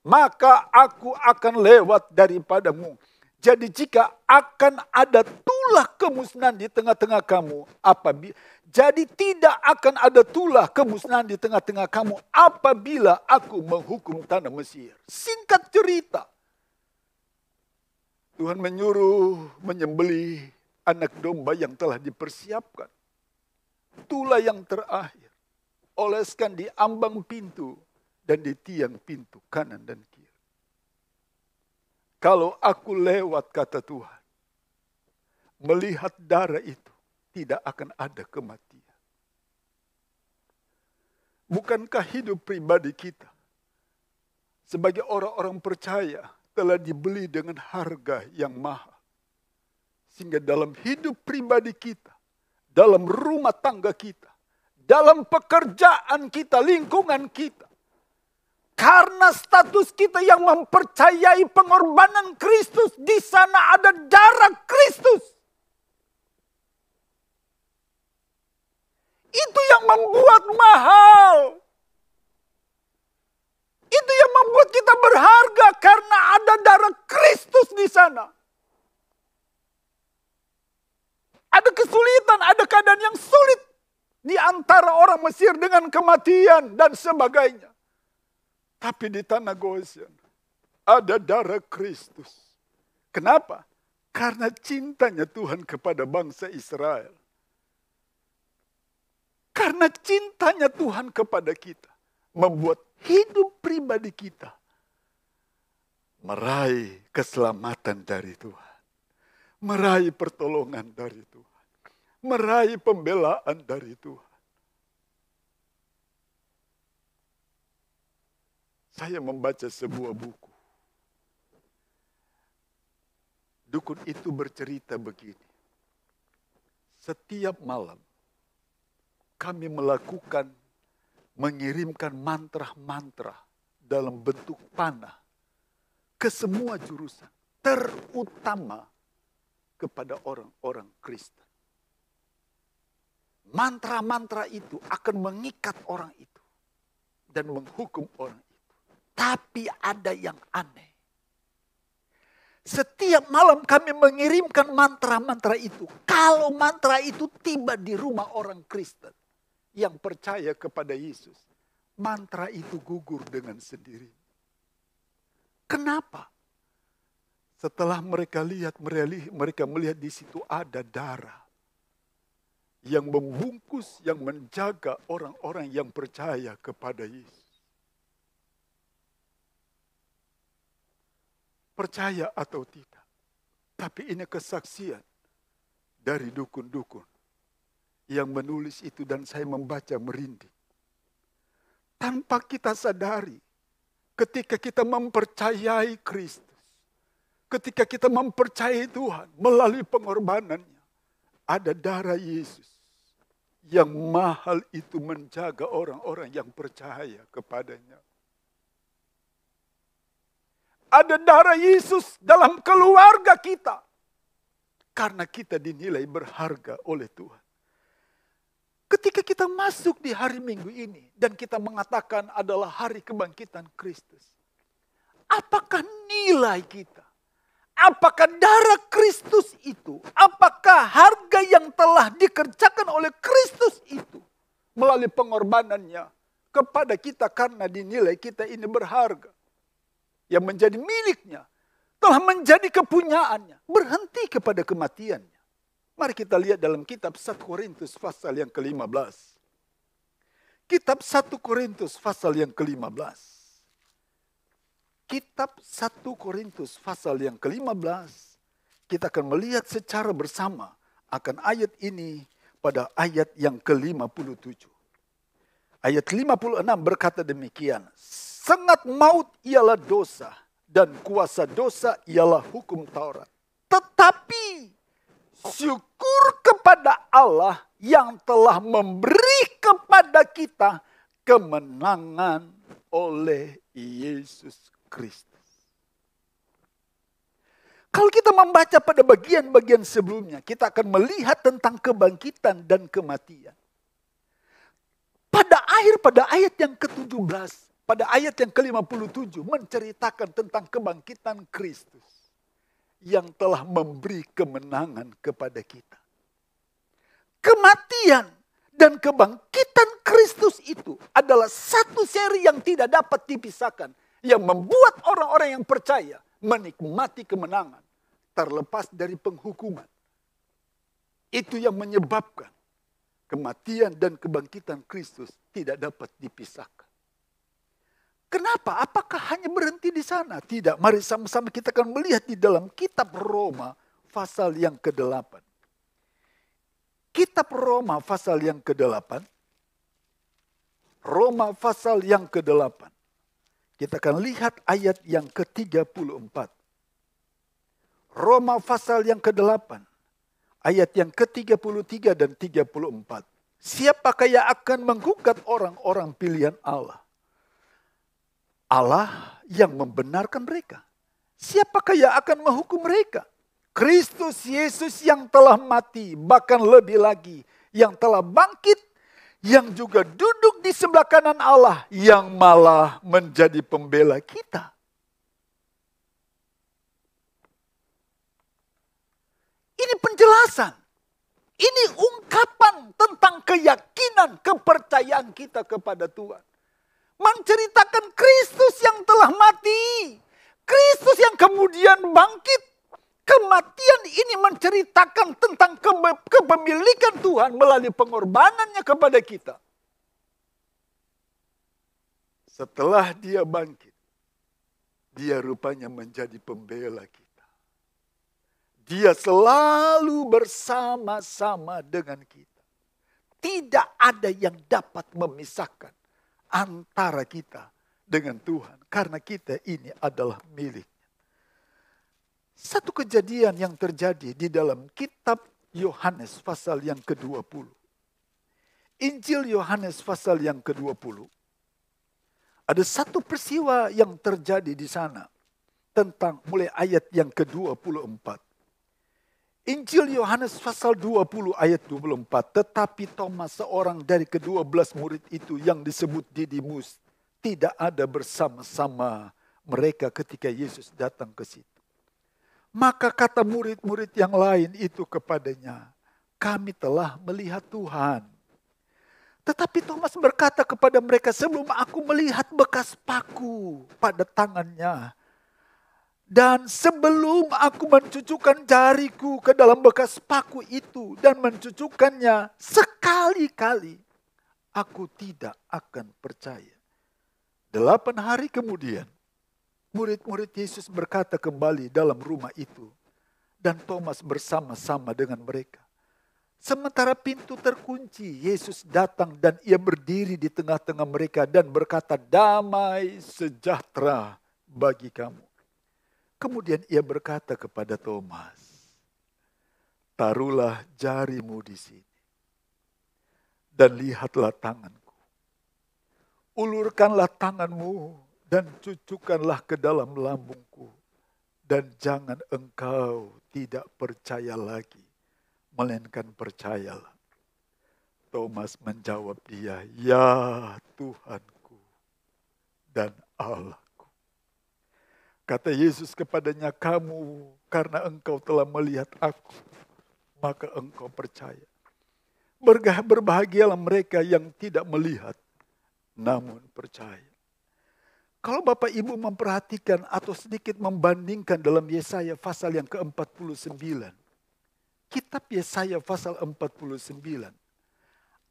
maka aku akan lewat daripadamu. Jadi jika akan ada tulah kemusnahan di tengah-tengah kamu, jadi tidak akan ada tulah kemusnahan di tengah-tengah kamu apabila aku menghukum tanah Mesir. Singkat cerita, Tuhan menyuruh menyembelih anak domba yang telah dipersiapkan. Tulah yang terakhir, oleskan di ambang pintu dan di tiang pintu kanan dan kiri. Kalau aku lewat, kata Tuhan, melihat darah itu, tidak akan ada kematian. Bukankah hidup pribadi kita sebagai orang-orang percaya telah dibeli dengan harga yang mahal? Sehingga dalam hidup pribadi kita, dalam rumah tangga kita, dalam pekerjaan kita, lingkungan kita, karena status kita yang mempercayai pengorbanan Kristus, di sana ada darah Kristus. Itu yang membuat mahal. Itu yang membuat kita berharga karena ada darah Kristus di sana. Ada kesulitan, ada keadaan yang sulit di antara orang Mesir dengan kematian dan sebagainya. Tapi di tanah Goshen ada darah Kristus. Kenapa? Karena cintanya Tuhan kepada bangsa Israel. Karena cintanya Tuhan kepada kita membuat hidup pribadi kita meraih keselamatan dari Tuhan. Meraih pertolongan dari Tuhan. Meraih pembelaan dari Tuhan. Saya membaca sebuah buku. Dukun itu bercerita begini. Setiap malam kami mengirimkan mantra-mantra dalam bentuk panah ke semua jurusan, terutama kepada orang-orang Kristen. Mantra-mantra itu akan mengikat orang itu dan menghukum orang itu. Tapi ada yang aneh. Setiap malam kami mengirimkan mantra-mantra itu. Kalau mantra itu tiba di rumah orang Kristen yang percaya kepada Yesus, mantra itu gugur dengan sendiri. Kenapa? Setelah mereka melihat di situ ada darah yang membungkus, yang menjaga orang-orang yang percaya kepada Yesus. Percaya atau tidak, tapi ini kesaksian dari dukun-dukun yang menulis itu dan saya membaca merinding. Tanpa kita sadari, ketika kita mempercayai Kristus, ketika kita mempercayai Tuhan melalui pengorbanannya, ada darah Yesus yang mahal itu menjaga orang-orang yang percaya kepadanya. Ada darah Yesus dalam keluarga kita. Karena kita dinilai berharga oleh Tuhan. Ketika kita masuk di hari Minggu ini dan kita mengatakan adalah hari kebangkitan Kristus. Apakah nilai kita? Apakah darah Kristus itu? Apakah harga yang telah dikerjakan oleh Kristus itu melalui pengorbanannya kepada kita karena dinilai kita ini berharga? Yang menjadi miliknya, telah menjadi kepunyaannya, berhenti kepada kematiannya. Mari kita lihat dalam kitab 1 Korintus pasal yang ke-15. Kitab 1 Korintus pasal yang ke-15. Kitab 1 Korintus pasal yang ke-15. Kita akan melihat secara bersama akan ayat ini pada ayat yang ke-57. Ayat 56 berkata demikian. Sengat maut ialah dosa dan kuasa dosa ialah hukum Taurat. Tetapi syukur kepada Allah yang telah memberi kepada kita kemenangan oleh Yesus Kristus. Kalau kita membaca pada bagian-bagian sebelumnya, kita akan melihat tentang kebangkitan dan kematian. Pada ayat yang ke-17, pada ayat yang ke-57 menceritakan tentang kebangkitan Kristus yang telah memberi kemenangan kepada kita. Kematian dan kebangkitan Kristus itu adalah satu seri yang tidak dapat dipisahkan, yang membuat orang-orang yang percaya menikmati kemenangan terlepas dari penghukuman. Itu yang menyebabkan kematian dan kebangkitan Kristus tidak dapat dipisahkan. Kenapa? Apakah hanya berhenti di sana? Tidak. Mari sama-sama kita akan melihat di dalam kitab Roma pasal yang ke-8. Kitab Roma pasal yang ke-8. Roma pasal yang ke-8. Kita akan lihat ayat yang ke-34. Roma pasal yang ke-8. Ayat yang ke-33 dan 34. Siapakah yang akan menggugat orang-orang pilihan Allah? Allah yang membenarkan mereka. Siapakah yang akan menghukum mereka? Kristus Yesus yang telah mati, bahkan lebih lagi, yang telah bangkit, yang juga duduk di sebelah kanan Allah, yang malah menjadi pembela kita. Ini penjelasan. Ini ungkapan tentang keyakinan, kepercayaan kita kepada Tuhan. Menceritakan Kristus yang telah mati. Kristus yang kemudian bangkit. Kematian ini menceritakan tentang kepemilikan Tuhan melalui pengorbanannya kepada kita. Setelah dia bangkit, dia rupanya menjadi pembela kita. Dia selalu bersama-sama dengan kita. Tidak ada yang dapat memisahkan antara kita dengan Tuhan. Karena kita ini adalah milik. Satu kejadian yang terjadi di dalam kitab Yohanes pasal yang ke-20. Injil Yohanes pasal yang ke-20. Ada satu peristiwa yang terjadi di sana. Tentang mulai ayat yang ke-24. Injil Yohanes pasal 20 ayat 24. Tetapi Thomas, seorang dari ke-12 murid itu yang disebut Didimus, tidak ada bersama-sama mereka ketika Yesus datang ke situ. Maka kata murid-murid yang lain itu kepadanya, kami telah melihat Tuhan. Tetapi Thomas berkata kepada mereka, sebelum aku melihat bekas paku pada tangannya, dan sebelum aku mencucukkan jariku ke dalam bekas paku itu dan mencucukkannya sekali-kali, aku tidak akan percaya. 8 hari kemudian, murid-murid Yesus berkata kembali dalam rumah itu. Dan Thomas bersama-sama dengan mereka. Sementara pintu terkunci, Yesus datang dan ia berdiri di tengah-tengah mereka dan berkata, damai sejahtera bagi kamu. Kemudian ia berkata kepada Thomas, taruhlah jarimu di sini. Dan lihatlah tanganku. Ulurkanlah tanganmu. Dan cucukkanlah ke dalam lambungku. Dan jangan engkau tidak percaya lagi. Melainkan percayalah. Thomas menjawab dia, ya Tuhanku dan Allahku. Kata Yesus kepadanya, kamu karena engkau telah melihat aku, maka engkau percaya. Berbahagialah mereka yang tidak melihat, namun percaya. Kalau Bapak Ibu memperhatikan atau sedikit membandingkan dalam Yesaya pasal yang ke-49. kitab Yesaya pasal 49.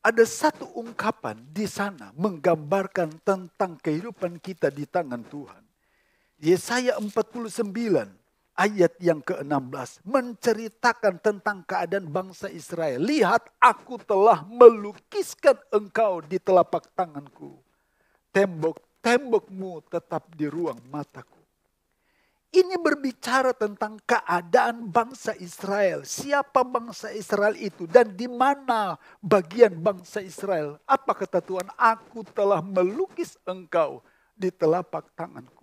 Ada satu ungkapan di sana menggambarkan tentang kehidupan kita di tangan Tuhan. Yesaya 49 ayat yang ke-16 menceritakan tentang keadaan bangsa Israel. Lihat, aku telah melukiskan engkau di telapak tanganku. Tembok-tembokmu tetap di ruang mataku. Ini berbicara tentang keadaan bangsa Israel. Siapa bangsa Israel itu dan di mana bagian bangsa Israel? Apa kata Tuhan? Aku telah melukis engkau di telapak tanganku.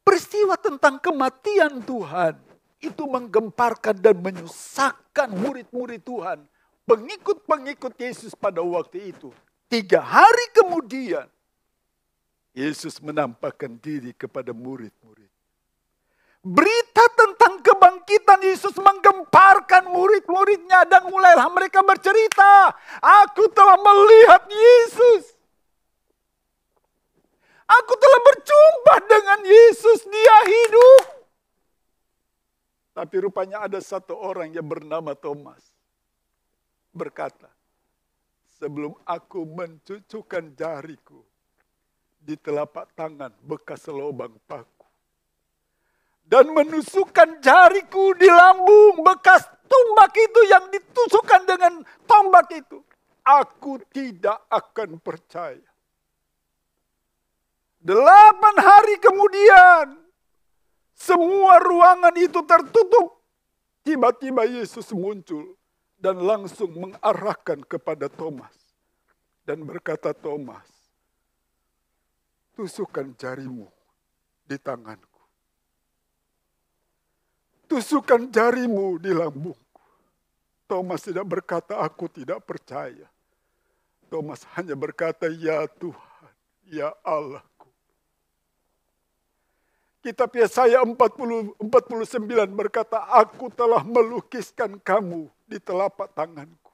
Peristiwa tentang kematian Tuhan itu menggemparkan dan menyusahkan murid-murid Tuhan. Pengikut-pengikut Yesus pada waktu itu. 3 hari kemudian Yesus menampakkan diri kepada murid-murid. Berita tentang kebangkitan Yesus menggemparkan murid-muridnya dan mulailah mereka bercerita. Aku telah melihat Yesus. Aku telah berjumpa dengan Yesus, dia hidup. Tapi rupanya ada satu orang yang bernama Thomas. Berkata, sebelum aku mencucukkan jariku di telapak tangan bekas lubang paku. Dan menusukkan jariku di lambung bekas tombak itu yang ditusukkan dengan tombak itu. Aku tidak akan percaya. 8 hari kemudian, semua ruangan itu tertutup. Tiba-tiba Yesus muncul dan langsung mengarahkan kepada Thomas. Dan berkata, Thomas, tusukkan jarimu di tanganku. Tusukkan jarimu di lambungku. Thomas tidak berkata, aku tidak percaya. Thomas hanya berkata, ya Tuhan, ya Allahku. Kitab Yesaya 49 berkata, aku telah melukiskan kamu di telapak tanganku.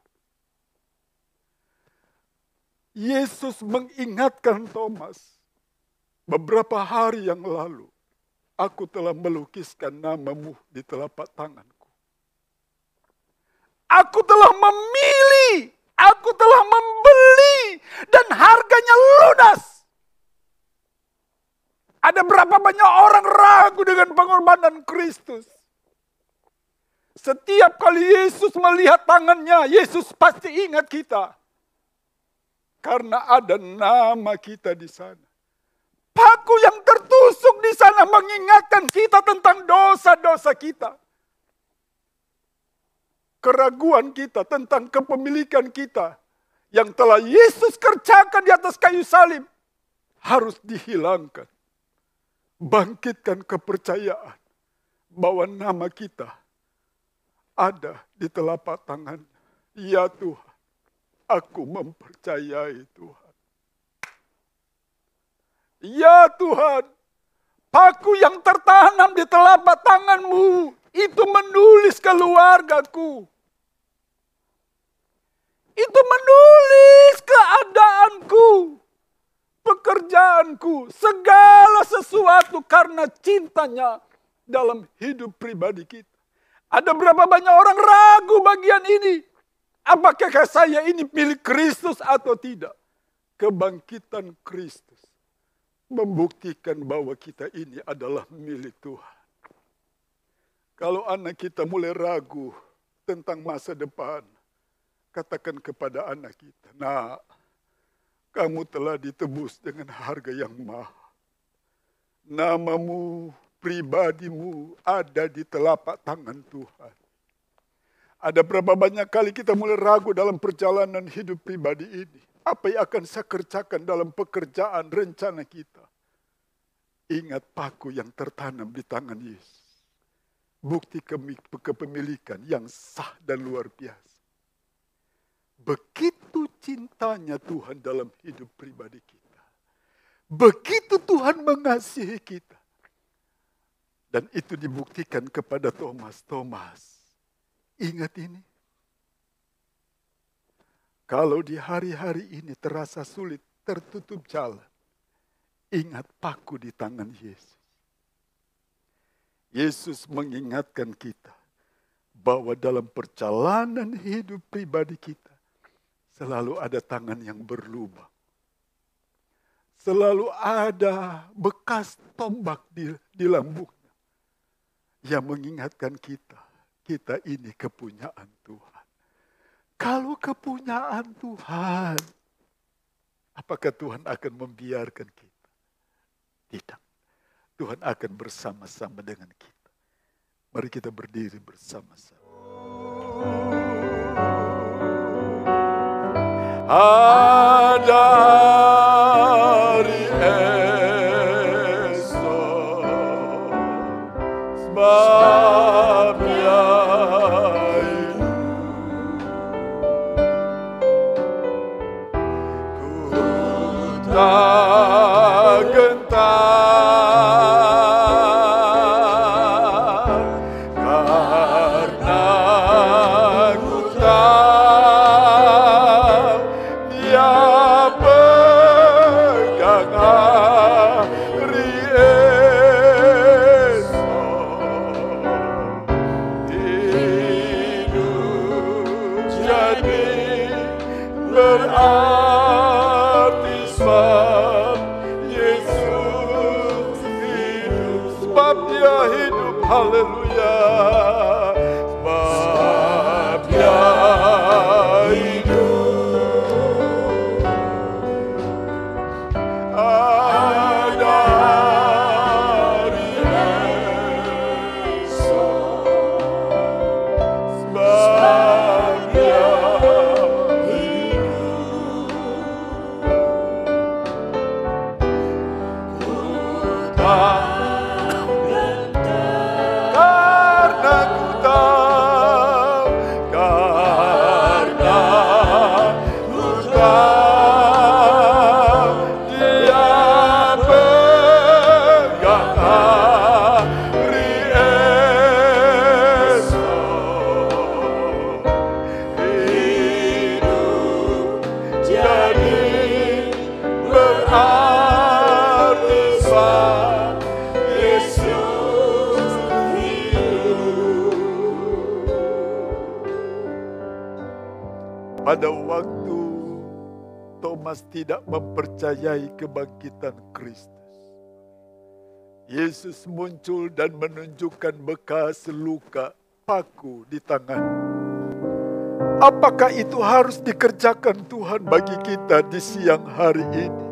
Yesus mengingatkan Thomas, beberapa hari yang lalu, aku telah melukiskan namamu di telapak tanganku. Aku telah memilih, aku telah membeli, dan harganya lunas. Ada berapa banyak orang ragu dengan pengorbanan Kristus? Setiap kali Yesus melihat tangannya, Yesus pasti ingat kita. Karena ada nama kita di sana. Paku yang tertusuk di sana mengingatkan kita tentang dosa-dosa kita. Keraguan kita tentang kepemilikan kita yang telah Yesus kerjakan di atas kayu salib harus dihilangkan. Bangkitkan kepercayaan bahwa nama kita ada di telapak tangan. Ya Tuhan, aku mempercayai Tuhan. Ya Tuhan, paku yang tertanam di telapak tanganmu itu menulis keluargaku. Itu menulis keadaanku, pekerjaanku, segala sesuatu karena cintanya dalam hidup pribadi kita. Ada berapa banyak orang ragu bagian ini? Apakah saya ini milik Kristus atau tidak? Kebangkitan Kristus membuktikan bahwa kita ini adalah milik Tuhan. Kalau anak kita mulai ragu tentang masa depan, katakan kepada anak kita, nak, kamu telah ditebus dengan harga yang mahal. Namamu, pribadimu ada di telapak tangan Tuhan. Ada berapa banyak kali kita mulai ragu dalam perjalanan hidup pribadi ini. Apa yang akan saya kerjakan dalam pekerjaan rencana kita? Ingat paku yang tertanam di tangan Yesus. Bukti kepemilikan yang sah dan luar biasa. Begitu cintanya Tuhan dalam hidup pribadi kita. Begitu Tuhan mengasihi kita. Dan itu dibuktikan kepada Thomas. Thomas, ingat ini. Kalau di hari-hari ini terasa sulit, tertutup jalan, ingat paku di tangan Yesus. Yesus mengingatkan kita bahwa dalam perjalanan hidup pribadi kita selalu ada tangan yang berlubang. Selalu ada bekas tombak di lambungnya yang mengingatkan kita ini kepunyaan Tuhan. Kalau kepunyaan Tuhan, apakah Tuhan akan membiarkan kita? Tidak. Tuhan akan bersama-sama dengan kita. Mari kita berdiri bersama-sama. Dari esok sebabnya ku tak gentar karena ku tahu Dia pegang hari esok. Hidup jadi berarti sebab Yesus hidup. Sebab Dia hidup, haleluya. Sebab Dia hidup. Ada hari esok. Sebab Dia hidup. Ku tak karena ku tahu, karena ku tahu Dia pegang hari esok. Hidup jadi berarti sebab Yesus hidup. Pada waktu Thomas tidak mempercayai kebangkitan Kristus, Yesus muncul dan menunjukkan bekas luka paku di tangan. Apakah itu harus dikerjakan Tuhan bagi kita di siang hari ini?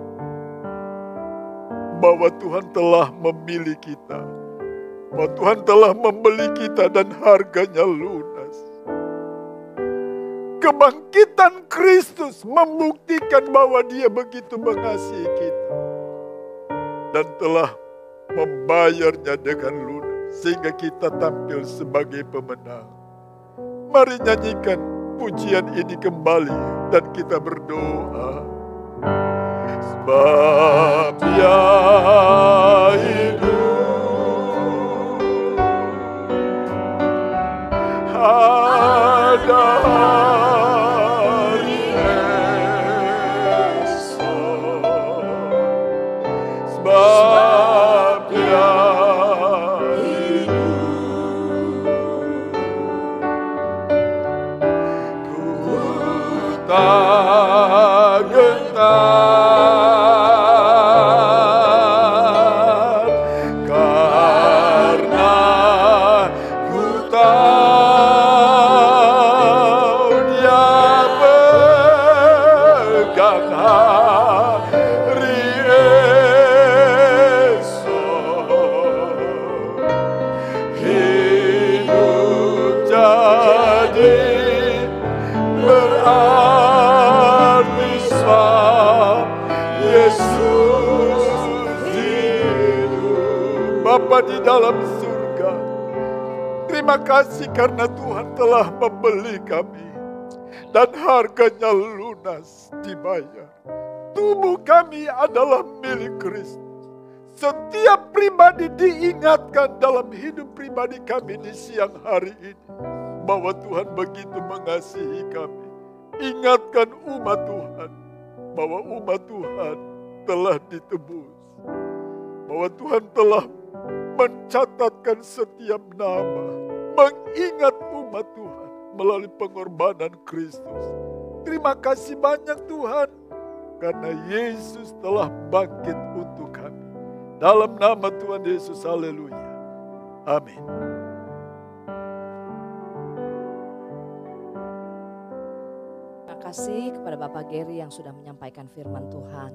Bahwa Tuhan telah memilih kita, bahwa Tuhan telah membeli kita dan harganya lunas. Kebangkitan Kristus membuktikan bahwa Dia begitu mengasihi kita dan telah membayarnya dengan lunas sehingga kita tampil sebagai pemenang. Mari nyanyikan pujian ini kembali dan kita berdoa. Sebab Dia hidup, ada hari esok. Sebab Dia hidup, ku tak gentar karena ku tahu Dia pegang hari esok. Hidup jadi berarti sebab Yesus hidup. Bapa di dalam surga, terima kasih karena Tuhan telah membeli kami dan harganya lunas dibayar. Tubuh kami adalah milik Kristus. Setiap pribadi diingatkan dalam hidup pribadi kami di siang hari ini bahwa Tuhan begitu mengasihi kami. Ingatkan umat Tuhan bahwa umat Tuhan telah ditebus, bahwa Tuhan telah mencatatkan setiap nama, mengingat umat Tuhan melalui pengorbanan Kristus. Terima kasih banyak Tuhan, karena Yesus telah bangkit untuk kami. Dalam nama Tuhan Yesus, haleluya. Amin. Terima kasih kepada Bapak Gary yang sudah menyampaikan firman Tuhan.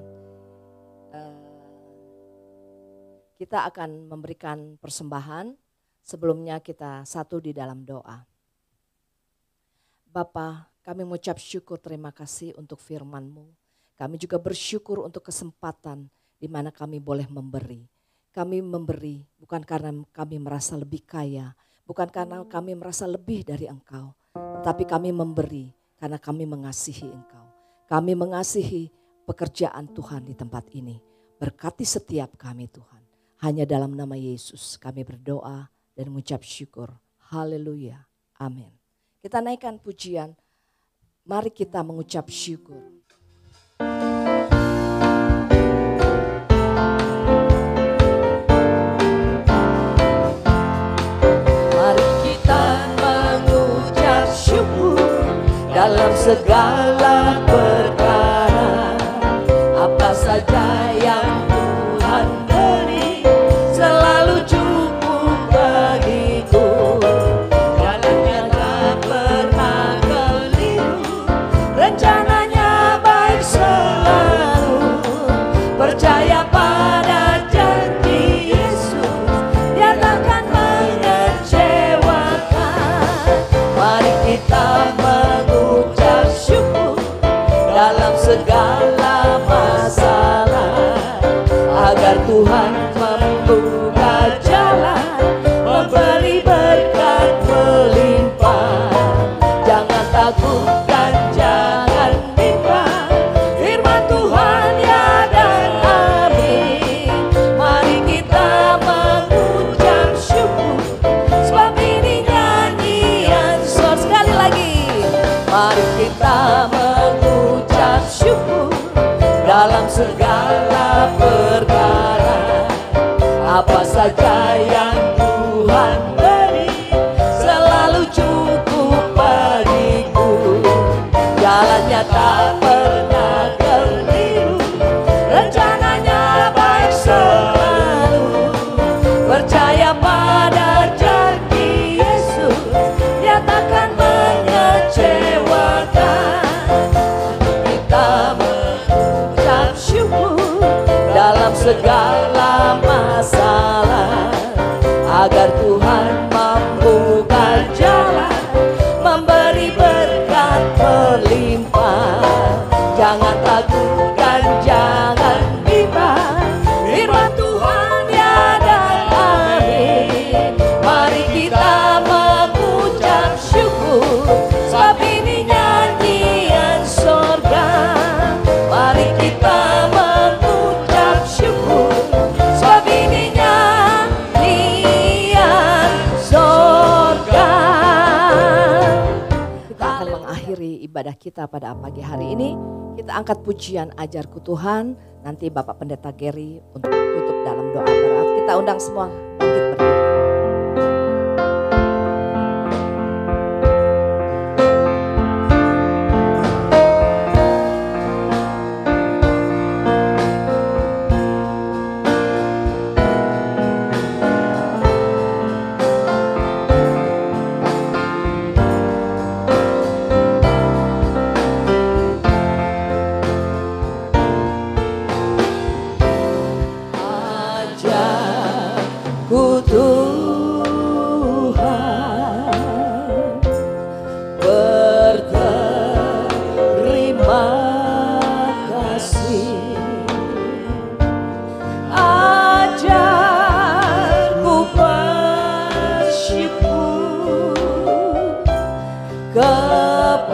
Kita akan memberikan persembahan. Sebelumnya kita satu di dalam doa. Bapa, kami mengucap syukur terima kasih untuk firman-Mu. Kami juga bersyukur untuk kesempatan di mana kami boleh memberi. Kami memberi bukan karena kami merasa lebih kaya, bukan karena kami merasa lebih dari Engkau. Tetapi kami memberi karena kami mengasihi Engkau. Kami mengasihi pekerjaan Tuhan di tempat ini. Berkati setiap kami Tuhan. Hanya dalam nama Yesus kami berdoa dan mengucap syukur. Haleluya. Amin. Kita naikkan pujian. Mari kita mengucap syukur. Mari kita mengucap syukur dalam segala perkara. Apa saja yang Tuhan beri selalu cukup bagiku. Jalannya tak pernah keliru, rencananya baik selalu. Percaya pada janji Yesus, Dia takkan mengecewakan. Mari kita mengucap syukur dalam segala masalah, agar Tuhan membuka jalan, memberi berkat melimpah. Jangan takut dan jangan bimbang, firman Tuhan ya dan amin. Mari kita mengucap syukur, sebab ini nyanyian soal. Sekali lagi, mari kita mengucap syukur dalam segala perkara. Apa saja yang Tuhan beri selalu cukup bagiku. Jalannya tak pernah keliru, rencananya baik selalu. Percaya pada janji Yesus, Dia takkan mengecewakan. Kita mengucap syukur dalam segala masalah, agar Tuhan membuka jalan, memberi berkat melimpah. Jangan takut dan jangan bimbang, firman Tuhan ya dan amin. Mari kita mengucap syukur, sebab ini nyanyian sorga. Mari kita mengucap syukur, sebab ini nyanyian sorga. Kita akan mengakhiri ibadah kita pada pagi hari ini. Kita angkat pujian Ajarku Tuhan. Nanti Bapak Pendeta Gary untuk tutup dalam doa berat. Kita undang semua bangkit berdiri. Ajarku Tuhan, berterima kasih. Ajarku bersyukur kepadamu.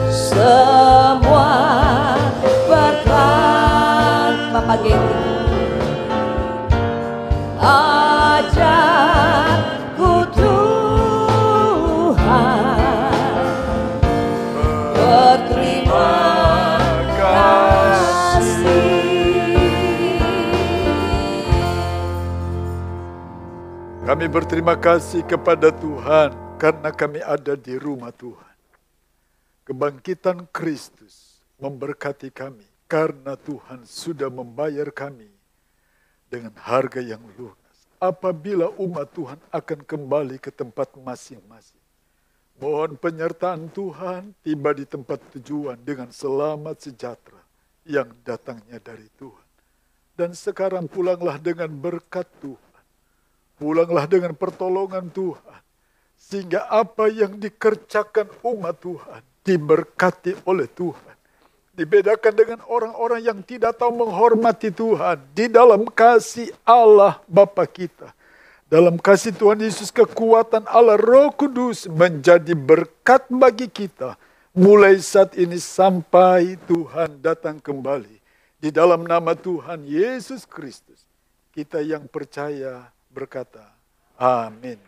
Semua berkat Bapak Gary. Ajarku Tuhan, Kami berterima kasih kepada Tuhan karena kami ada di rumah Tuhan. Kebangkitan Kristus memberkati kami karena Tuhan sudah membayar kami dengan harga yang lunas. Apabila umat Tuhan akan kembali ke tempat masing-masing, mohon penyertaan Tuhan tiba di tempat tujuan dengan selamat sejahtera yang datangnya dari Tuhan. Dan sekarang pulanglah dengan berkat Tuhan. Pulanglah dengan pertolongan Tuhan. Sehingga apa yang dikerjakan umat Tuhan diberkati oleh Tuhan. Dibedakan dengan orang-orang yang tidak tahu menghormati Tuhan. Di dalam kasih Allah Bapa kita. Dalam kasih Tuhan Yesus, kekuatan Allah Roh Kudus menjadi berkat bagi kita. Mulai saat ini sampai Tuhan datang kembali. Di dalam nama Tuhan Yesus Kristus. Kita yang percaya berkata, amin.